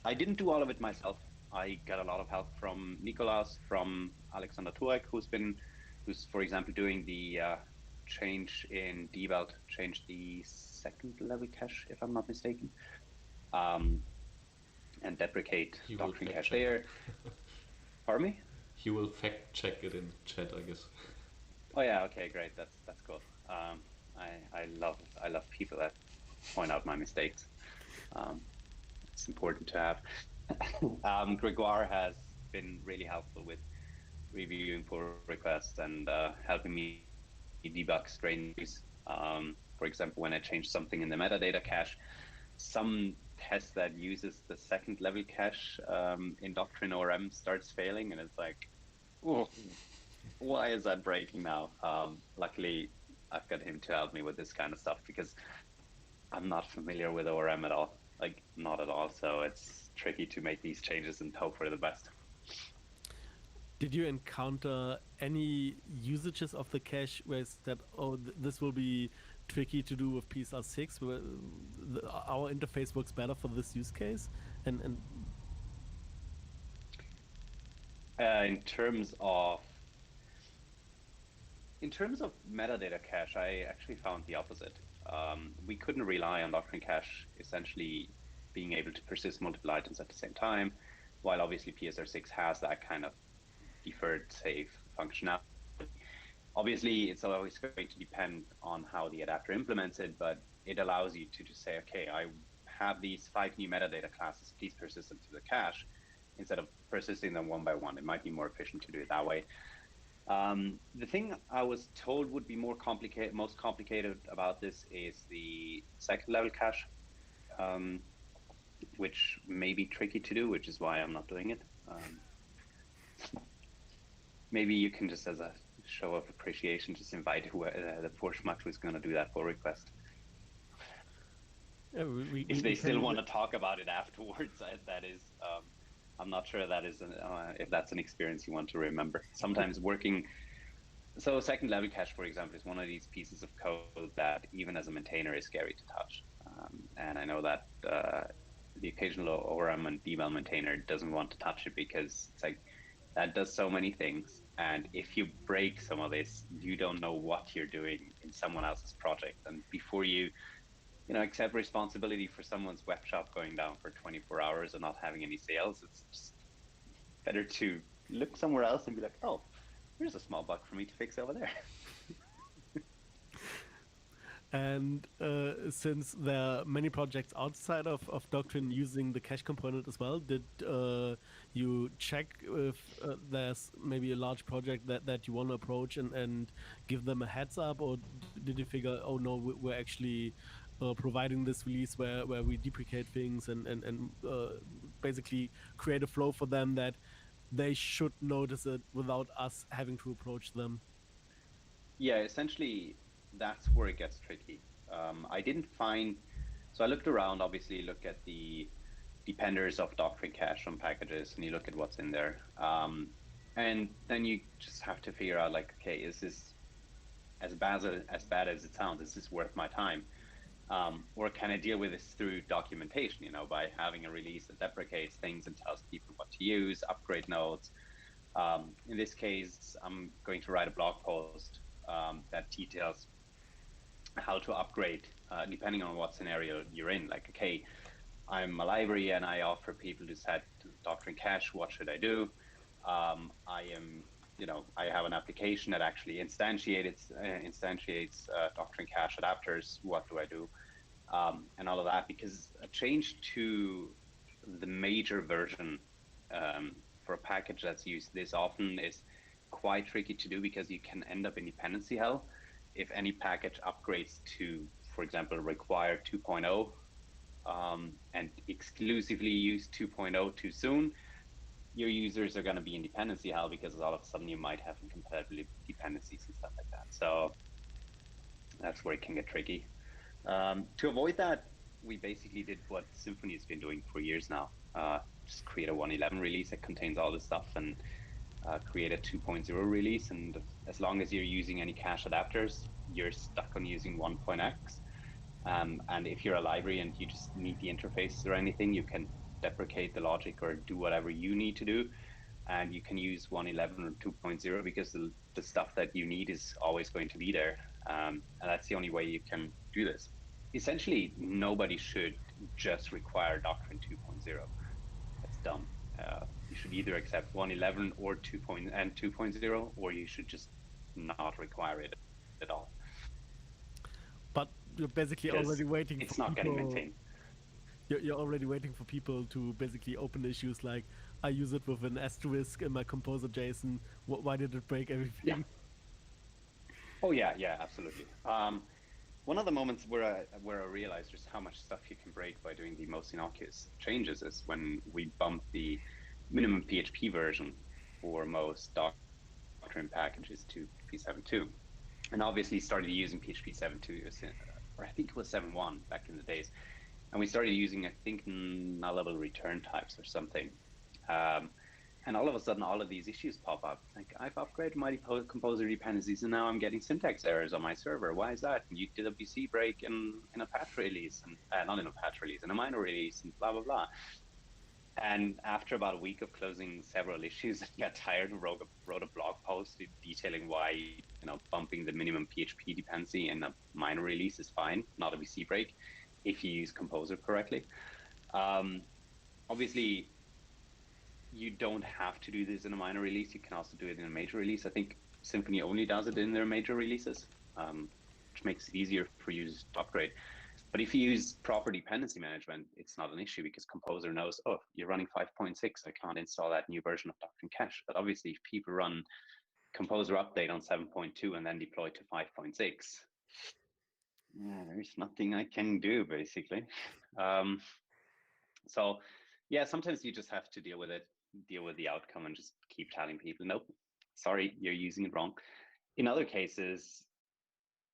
S2: I didn't do all of it myself. I got a lot of help from Nicolas, from Alexander Turek, who's for example doing the change in DBEL, change the second level cache, if I'm not mistaken, and deprecate Doctrine Cache there. Pardon me?
S1: He will fact check it in the chat, I guess.
S2: Oh yeah, okay, great. That's cool. I love people that point out my mistakes. It's important to have. Gregoire has been really helpful with reviewing pull requests and helping me debug strange. For example, when I change something in the metadata cache, some test that uses the second level cache in Doctrine ORM starts failing, and it's like, oh, why is that breaking now? Luckily, I've got him to help me with this kind of stuff because I'm not familiar with ORM at all, like not at all. So it's tricky to make these changes and hope for the best.
S3: Did you encounter any usages of the cache where it's that, oh, this will be tricky to do with PSR6, where our interface works better for this use case? And
S2: in terms of metadata cache, I actually found the opposite. We couldn't rely on Doctrine Cache essentially being able to persist multiple items at the same time, while obviously PSR6 has that kind of deferred save functionality. Obviously, it's always going to depend on how the adapter implements it, but it allows you to just say, okay, I have these 5 new metadata classes, please persist them to the cache, instead of persisting them one by one. It might be more efficient to do it that way. The thing I was told would be most complicated about this is the second level cache, which may be tricky to do, which is why I'm not doing it. Maybe you can just, as a show of appreciation, just invite the poor schmuck who's going to do that pull request.
S3: yeah,
S2: If they still want to talk about it afterwards, that is, I'm not sure that is if that's an experience you want to remember. Sometimes so second level cache, for example, is one of these pieces of code that even as a maintainer is scary to touch. And I know that the occasional ORM and DBEL maintainer doesn't want to touch it because it's like, that does so many things. And if you break some of this, you don't know what you're doing in someone else's project. And before you accept responsibility for someone's web shop going down for 24 hours and not having any sales, it's just better to look somewhere else and be like, oh, here's a small bug for me to fix over there.
S3: And since there are many projects outside of Doctrine using the cache component as well, did you check if there's maybe a large project that you want to approach and give them a heads up, or did you figure, oh no, we're actually providing this release where we deprecate things and basically create a flow for them that they should notice it without us having to approach them?
S2: Yeah, essentially, that's where it gets tricky. I didn't find, so I looked around, obviously look at the dependers of Doctrine Cache on packages, and you look at what's in there. And then you just have to figure out, like, okay, is this as bad as it sounds? Is this worth my time? Or can I deal with this through documentation, by having a release that deprecates things and tells people what to use, upgrade notes. In this case, I'm going to write a blog post that details how to upgrade depending on what scenario you're in. Like, okay, I'm a library and I offer people to set Doctrine Cache. What should I do? I have an application that actually instantiates Doctrine Cache adapters. What do I do? And all of that, because a change to the major version for a package that's used this often is quite tricky to do, because you can end up in dependency hell if any package upgrades to, for example, require 2.0 and exclusively use 2.0 too soon. Your users are going to be in dependency hell, because all of a sudden you might have incompatibility dependencies and stuff like that. So That's where it can get tricky. To avoid that, we basically did what Symphony has been doing for years now. Just create a 1.11 release that contains all this stuff and create a 2.0 release. And as long as you're using any cache adapters, you're stuck on using 1.x. And if you're a library and you just need the interface or anything, you can deprecate the logic or do whatever you need to do. And you can use 1.11 or 2.0 because the stuff that you need is always going to be there. And that's the only way you can do this. Essentially, nobody should just require Doctrine 2.0. That's dumb. You should either accept 1.11 or 2.0, or you should just not require it at all.
S3: But you're basically
S2: Because
S3: already waiting
S2: it's
S3: for
S2: not
S3: people.
S2: getting maintained.
S3: You're already waiting for people to basically open issues like, I use it with an asterisk in my composer JSON. Why did it break everything?
S2: Yeah. Oh yeah, absolutely. One of the moments where I realized just how much stuff you can break by doing the most innocuous changes is when we bumped the minimum PHP version for most Doctrine packages to PHP 7.2, and obviously started using PHP 7.2, or I think it was 7.1 back in the days, and we started using, I think, nullable return types or something. And all of a sudden, all of these issues pop up. Like, I've upgraded my composer dependencies, and now I'm getting syntax errors on my server. Why is that? And you did a BC break in a patch release, and not in a patch release, in a minor release, and blah, blah, blah. And after about a week of closing several issues, I got tired and wrote a blog post detailing why, bumping the minimum PHP dependency in a minor release is fine, not a BC break, if you use Composer correctly. Obviously, you don't have to do this in a minor release. You can also do it in a major release. I think Symfony only does it in their major releases, which makes it easier for users to upgrade. But if you use proper dependency management, it's not an issue because Composer knows, oh, you're running 5.6. I can't install that new version of Doctrine Cache. But obviously, if people run Composer update on 7.2 and then deploy to 5.6, there's nothing I can do, basically. So yeah, sometimes you just have to deal with it, deal with the outcome, and just keep telling people, nope, sorry, you're using it wrong. In other cases,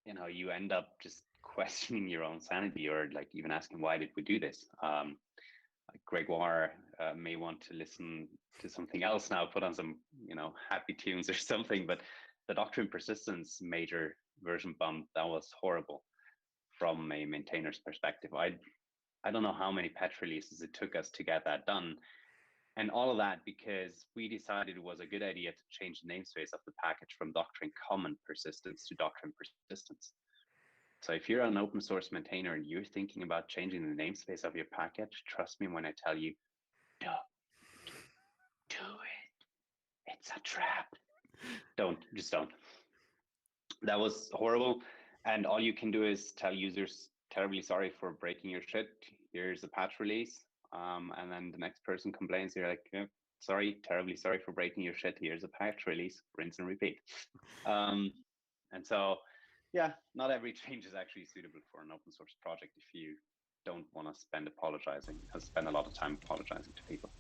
S2: you end up just questioning your own sanity, or like even asking, why did we do this? Like Gregoire may want to listen to something else now, put on some, happy tunes or something, but the Doctrine Persistence major version bump, that was horrible from a maintainer's perspective. I don't know how many patch releases it took us to get that done. And all of that because we decided it was a good idea to change the namespace of the package from Doctrine Common Persistence to Doctrine Persistence. So if you're an open source maintainer and you're thinking about changing the namespace of your package, trust me when I tell you, don't do it. It's a trap. Just don't. That was horrible. And all you can do is tell users, terribly sorry for breaking your shit. Here's a patch release. And then the next person complains, you're like, sorry, terribly sorry for breaking your shit. Here's a patch release, rinse and repeat. And so, yeah, not every change is actually suitable for an open source project if you don't want to spend a lot of time apologizing to people.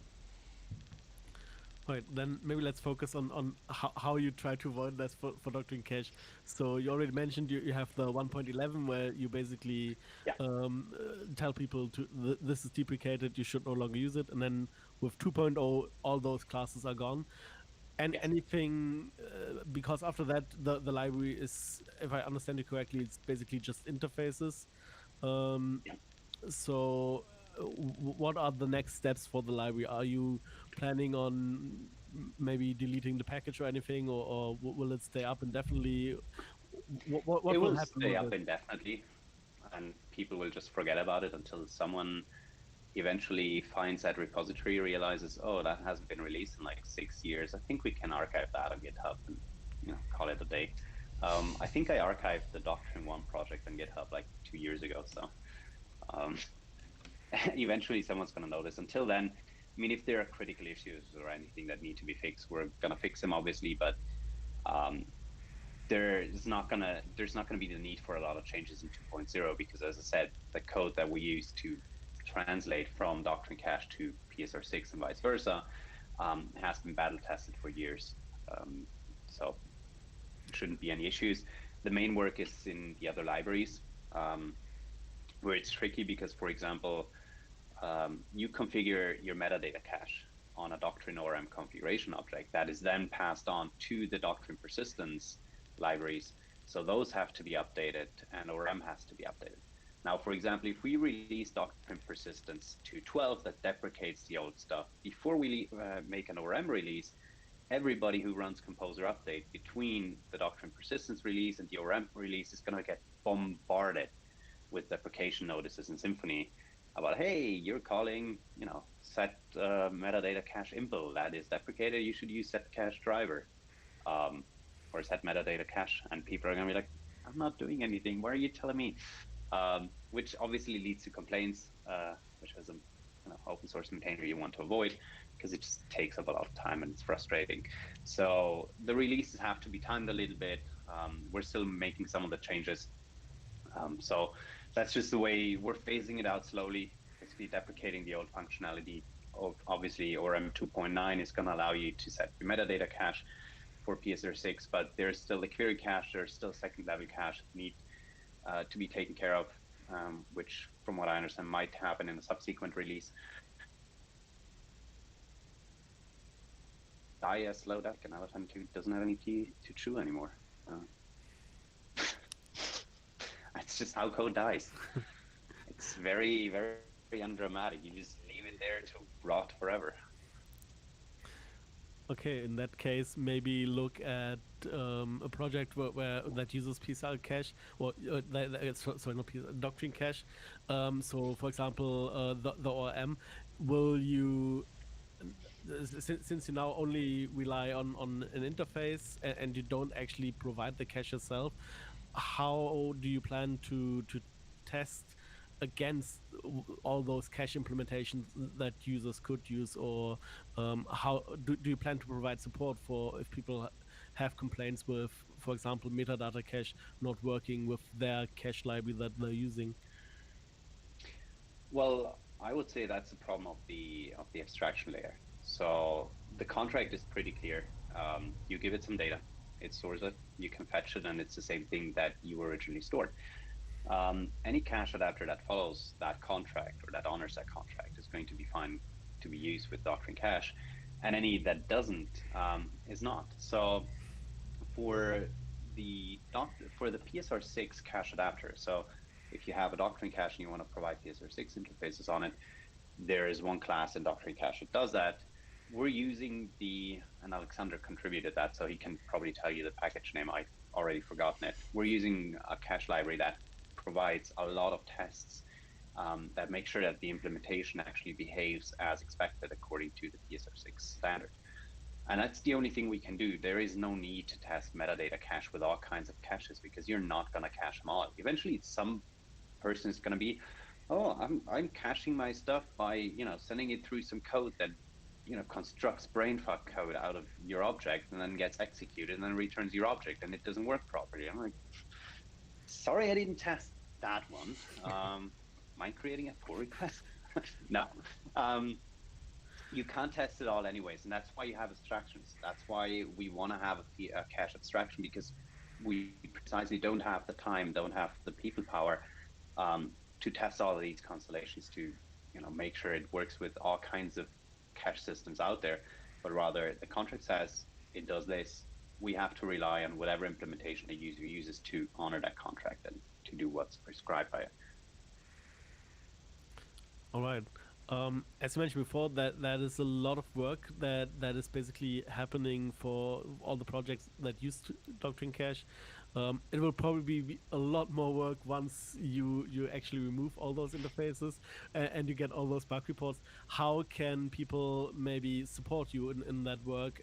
S3: Right, then maybe let's focus on how you try to avoid that for Doctrine Cache. So you already mentioned you have the 1.11 where you basically tell people this is deprecated, you should no longer use it. And then with 2.0, all those classes are gone. And
S2: Yes.
S3: anything, because after that, the library is, if I understand it correctly, it's basically just interfaces. So what are the next steps for the library? Are you planning on maybe deleting the package or anything, or will it stay up indefinitely? What
S2: it
S3: will
S2: will
S3: happen
S2: stay
S3: with
S2: up
S3: it?
S2: indefinitely, and people will just forget about it until someone eventually finds that repository, realizes, oh, that hasn't been released in like 6 years. I think we can archive that on GitHub and call it a day. I think I archived the Doctrine 1 project on GitHub like 2 years ago. So eventually someone's going to notice. Until then, I mean, if there are critical issues or anything that need to be fixed, we're going to fix them, obviously. But there's not going to be the need for a lot of changes in 2.0 because, as I said, the code that we use to translate from Doctrine Cache to PSR6 and vice versa has been battle tested for years. So shouldn't be any issues. The main work is in the other libraries, where it's tricky because, for example, you configure your metadata cache on a Doctrine ORM configuration object that is then passed on to the Doctrine persistence libraries. So those have to be updated and ORM has to be updated. Now, for example, if we release Doctrine persistence to 12 that deprecates the old stuff, before we make an ORM release, everybody who runs Composer Update between the Doctrine persistence release and the ORM release is going to get bombarded with deprecation notices in Symfony about, hey, you're calling, set metadata cache impl that is deprecated. You should use set cache driver or set metadata cache. And people are going to be like, I'm not doing anything. Why are you telling me? Which obviously leads to complaints, which as an open source maintainer you want to avoid because it just takes up a lot of time and it's frustrating. So the releases have to be timed a little bit. We're still making some of the changes. So that's just the way we're phasing it out slowly, basically deprecating the old functionality of obviously ORM 2.9 is going to allow you to set your metadata cache for PSR6, but there's still the query cache, there's still second level cache that need to be taken care of, which from what I understand might happen in a subsequent release. Die a slow deck and Elephant 2 doesn't have any teeth to chew anymore. It's just how code dies. It's very, very undramatic. You just leave it there to rot forever.
S3: Okay, in that case, maybe look at a project where that uses PSR cache, or sorry, not PSR, Doctrine Cache. So, for example, the ORM, will you, since you now only rely on an interface and you don't actually provide the cache yourself, how do you plan to test against all those cache implementations that users could use, or how do you plan to provide support for if people have complaints with, for example, metadata cache not working with their cache library that they're using?
S2: Well, I would say that's the problem of the abstraction layer. So the contract is pretty clear. You give it some data, it stores it, you can fetch it, and it's the same thing that you originally stored. Any cache adapter that follows that contract or that honors that contract is going to be fine to be used with Doctrine Cache, and any that doesn't is not. So for the PSR6 cache adapter, so if you have a Doctrine Cache and you want to provide PSR6 interfaces on it, there is one class in Doctrine Cache that does that. We're using and Alexander contributed that, so he can probably tell you the package name. I've already forgotten it. We're using a cache library that provides a lot of tests that make sure that the implementation actually behaves as expected according to the PSR6 standard. And that's the only thing we can do. There is no need to test metadata cache with all kinds of caches because you're not going to cache them all. Eventually, some person is going to be, oh, I'm caching my stuff by sending it through some code that constructs brainfuck code out of your object and then gets executed and then returns your object and it doesn't work properly. I'm like, sorry, I didn't test that one. Mind creating a pull request? No. You can't test it all anyways, and that's why you have abstractions. That's why we want to have a cache abstraction, because we precisely don't have the time, don't have the people power to test all of these constellations to make sure it works with all kinds of cache systems out there, but rather the contract says it does this. We have to rely on whatever implementation the user uses to honor that contract and to do what's prescribed by it.
S3: All right. As you mentioned before, that is a lot of work that is basically happening for all the projects that use Doctrine Cache. It will probably be a lot more work once you actually remove all those interfaces and you get all those bug reports. How can people maybe support you in that work?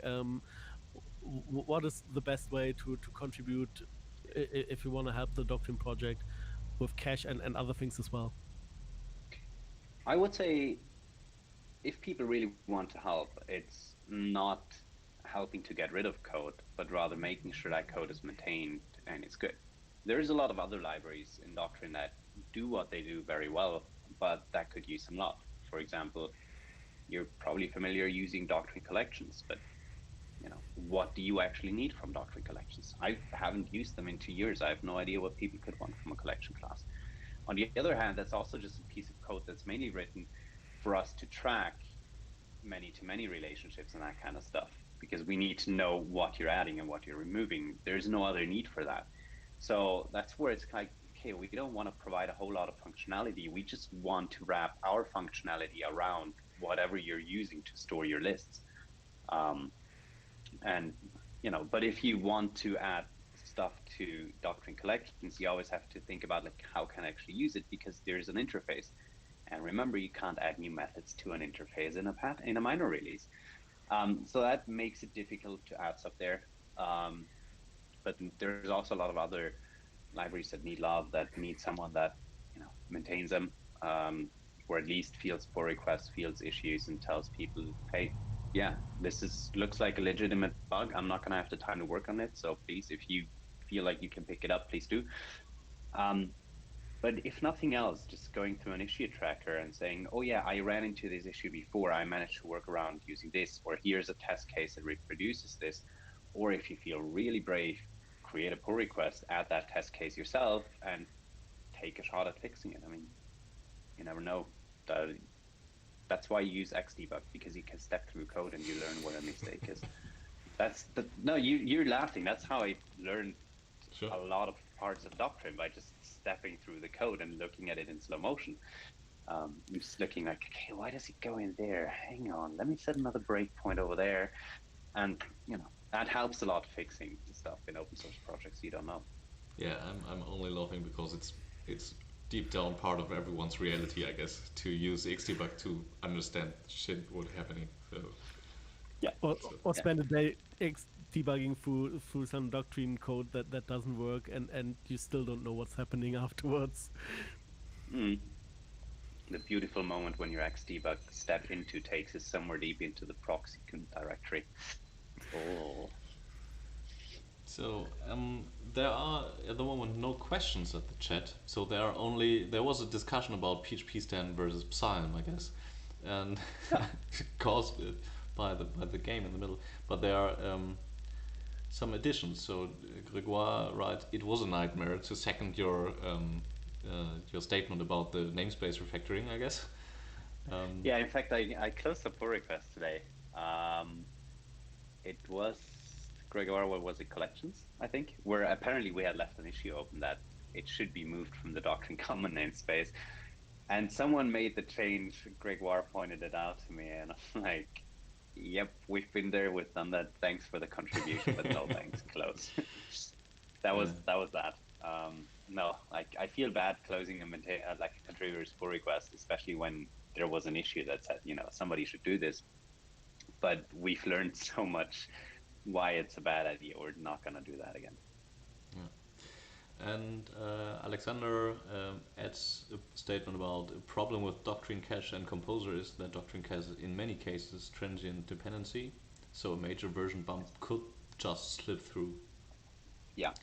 S3: What is the best way to contribute if you want to help the Doctrine project with cache and other things as well?
S2: I would say if people really want to help, it's not helping to get rid of code, but rather making sure that code is maintained and it's good. There's a lot of other libraries in Doctrine that do what they do very well, but that could use some love. For example, you're probably familiar using Doctrine collections, but what do you actually need from Doctrine collections? I haven't used them in 2 years. I have no idea what people could want from a collection class. On the other hand, that's also just a piece of code that's mainly written for us to track many-to-many relationships and that kind of stuff, because we need to know what you're adding and what you're removing. There's no other need for that. So that's where it's like, okay, we don't want to provide a whole lot of functionality. We just want to wrap our functionality around whatever you're using to store your lists. And, but if you want to add stuff to Doctrine collections, you always have to think about like, how can I actually use it? Because there's an interface. And remember, you can't add new methods to an interface in a minor release. So that makes it difficult to add stuff there. But there's also a lot of other libraries that need love, that need someone that maintains them, or at least fields pull requests, fields issues, and tells people, hey, yeah, this looks like a legitimate bug. I'm not going to have the time to work on it. So please, if you feel like you can pick it up, please do. But if nothing else, just going through an issue tracker and saying, oh yeah, I ran into this issue before, I managed to work around using this, or here's a test case that reproduces this. Or if you feel really brave, create a pull request, add that test case yourself, and take a shot at fixing it. I mean, you never know. That's why you use Xdebug, because you can step through code and you learn what a mistake is. No, you're laughing. That's how I learned a lot of parts of Doctrine, by just stepping through the code and looking at it in slow motion. I'm just looking like, okay, why does it go in there? Hang on, let me set another breakpoint over there. And, that helps a lot fixing stuff in open source projects you don't know.
S1: Yeah, I'm only laughing because it's deep down part of everyone's reality, I guess, to use Xdebug to understand shit what's happening. So
S2: yeah,
S3: or spend a day debugging through some Doctrine code that doesn't work, and you still don't know what's happening afterwards.
S2: The beautiful moment when your Xdebug step into takes us somewhere deep into the proxy directory. Oh.
S1: So there are at the moment no questions at the chat. So there was a discussion about PHP stand versus Psalm, I guess, and caused by the game in the middle. But there are some additions. So Gregoire, right? It was a nightmare to second your statement about the namespace refactoring, I guess.
S2: Yeah, in fact, I closed a pull request today. It was Gregoire, what was it, collections, I think, where apparently we had left an issue open that it should be moved from the Doctrine common namespace. And someone made the change. Gregoire pointed it out to me, and I'm like, yep, we've been there, we've done that. Thanks for the contribution, but no thanks, close. That was that. No, like, I feel bad closing a contributor's pull request, especially when there was an issue that said, somebody should do this. But we've learned so much why it's a bad idea. We're not going to do that again.
S1: Yeah. And Alexander adds a statement about a problem with Doctrine Cache and Composer is that Doctrine Cache is in many cases transient dependency, so a major version bump could just slip through.
S2: Yeah.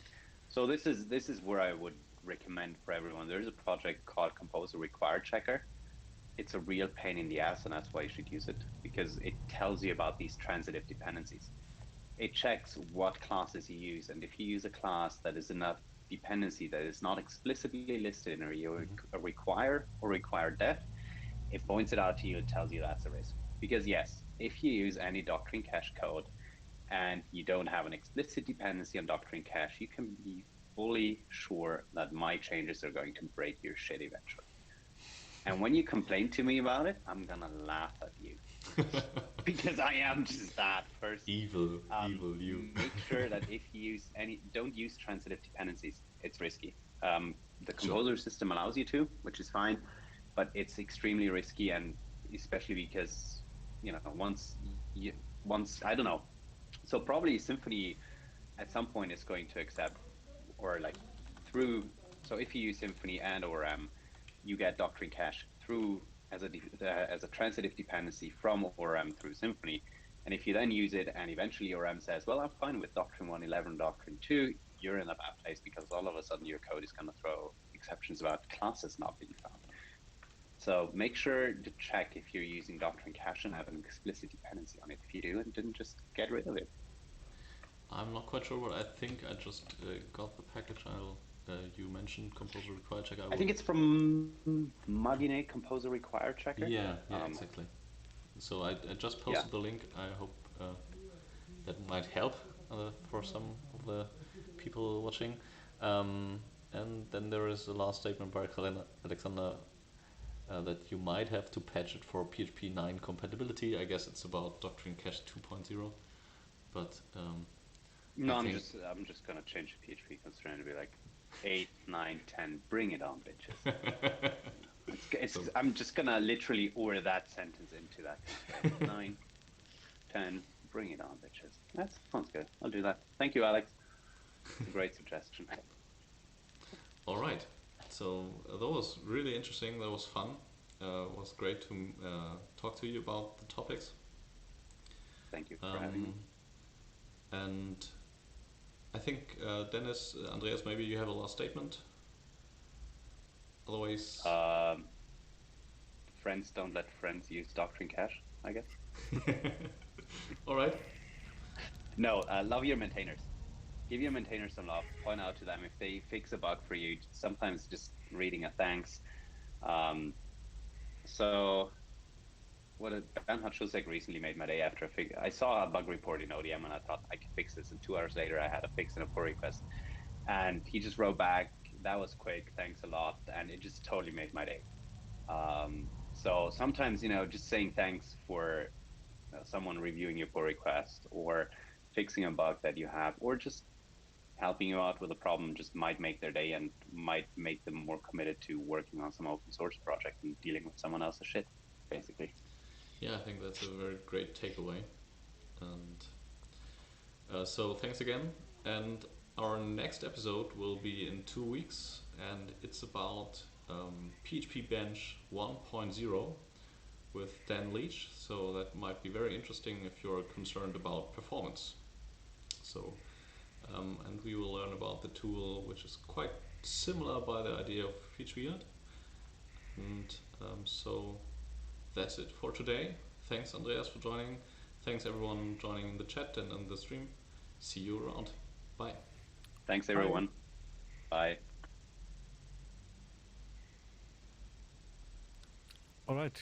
S2: So this is where I would recommend for everyone. There's a project called Composer Required Checker. It's a real pain in the ass, and that's why you should use it, because it tells you about these transitive dependencies. It checks what classes you use, and if you use a class that is enough dependency that is not explicitly listed in a require or require def, it points it out to you. It tells you that's a risk. Because yes, if you use any Doctrine Cache code and you don't have an explicit dependency on Doctrine Cache, you can be fully sure that my changes are going to break your shit eventually. And when you complain to me about it, I'm gonna laugh at you. Because I am just that person.
S1: Evil you.
S2: Make sure that if you use don't use transitive dependencies. It's risky. The Composer system allows you to, which is fine, but it's extremely risky, and especially because, once I don't know. So probably Symphony at some point is going to accept, or like through. So if you use Symphony and ORM, you get Doctrine Cache through as a transitive dependency from ORM through Symphony. And if you then use it and eventually ORM says, well, I'm fine with Doctrine 1.11, Doctrine 2, you're in a bad place, because all of a sudden your code is going to throw exceptions about classes not being found. So make sure to check if you're using Doctrine Cache and have an explicit dependency on it. If you do, and then just get rid of it.
S1: I'm not quite sure, but I think I just got the package. You mentioned Composer Require Check.
S2: I think it's from Magine Composer Require Checker.
S1: Yeah, exactly. So I just posted the link. I hope that might help for some of the people watching. And then there is a last statement by Alexander that you might have to patch it for PHP 9 compatibility. I guess it's about Doctrine Cache 2.0. But
S2: no, I'm just gonna change the PHP constraint to be like 8, 9, 10. Bring it on, bitches. I'm just gonna literally order that sentence into that constraint. 9, 10. Bring it on, bitches. That sounds good. I'll do that. Thank you, Alex. It's a great suggestion.
S1: All right. So that was really interesting. That was fun. It was great to talk to you about the topics.
S2: Thank you for having me.
S1: And I think Dennis, Andreas, maybe you have a last statement. Otherwise,
S2: friends don't let friends use Doctrine Cache, I guess.
S1: All right.
S2: No, love your maintainers. Give your maintainers some love. Point out to them if they fix a bug for you. Sometimes just reading a thanks. So what Bernhard Schusek recently made my day after I saw a bug report in ODM and I thought I could fix this. And 2 hours later, I had a fix in a pull request. And he just wrote back, that was quick, thanks a lot. And it just totally made my day. So sometimes, just saying thanks for someone reviewing your pull request or fixing a bug that you have, or just helping you out with a problem just might make their day and might make them more committed to working on some open source project and dealing with someone else's shit, basically.
S1: Yeah, I think that's a very great takeaway. And so thanks again. And our next episode will be in 2 weeks, and it's about PHP Bench 1.0 with Dan Leach. So that might be very interesting if you're concerned about performance. So, and we will learn about the tool, which is quite similar by the idea of PHP Unit. And so that's it for today. Thanks, Andreas, for joining. Thanks, everyone, joining in the chat and on the stream. See you around. Bye.
S2: Thanks, everyone. Bye.
S3: All right.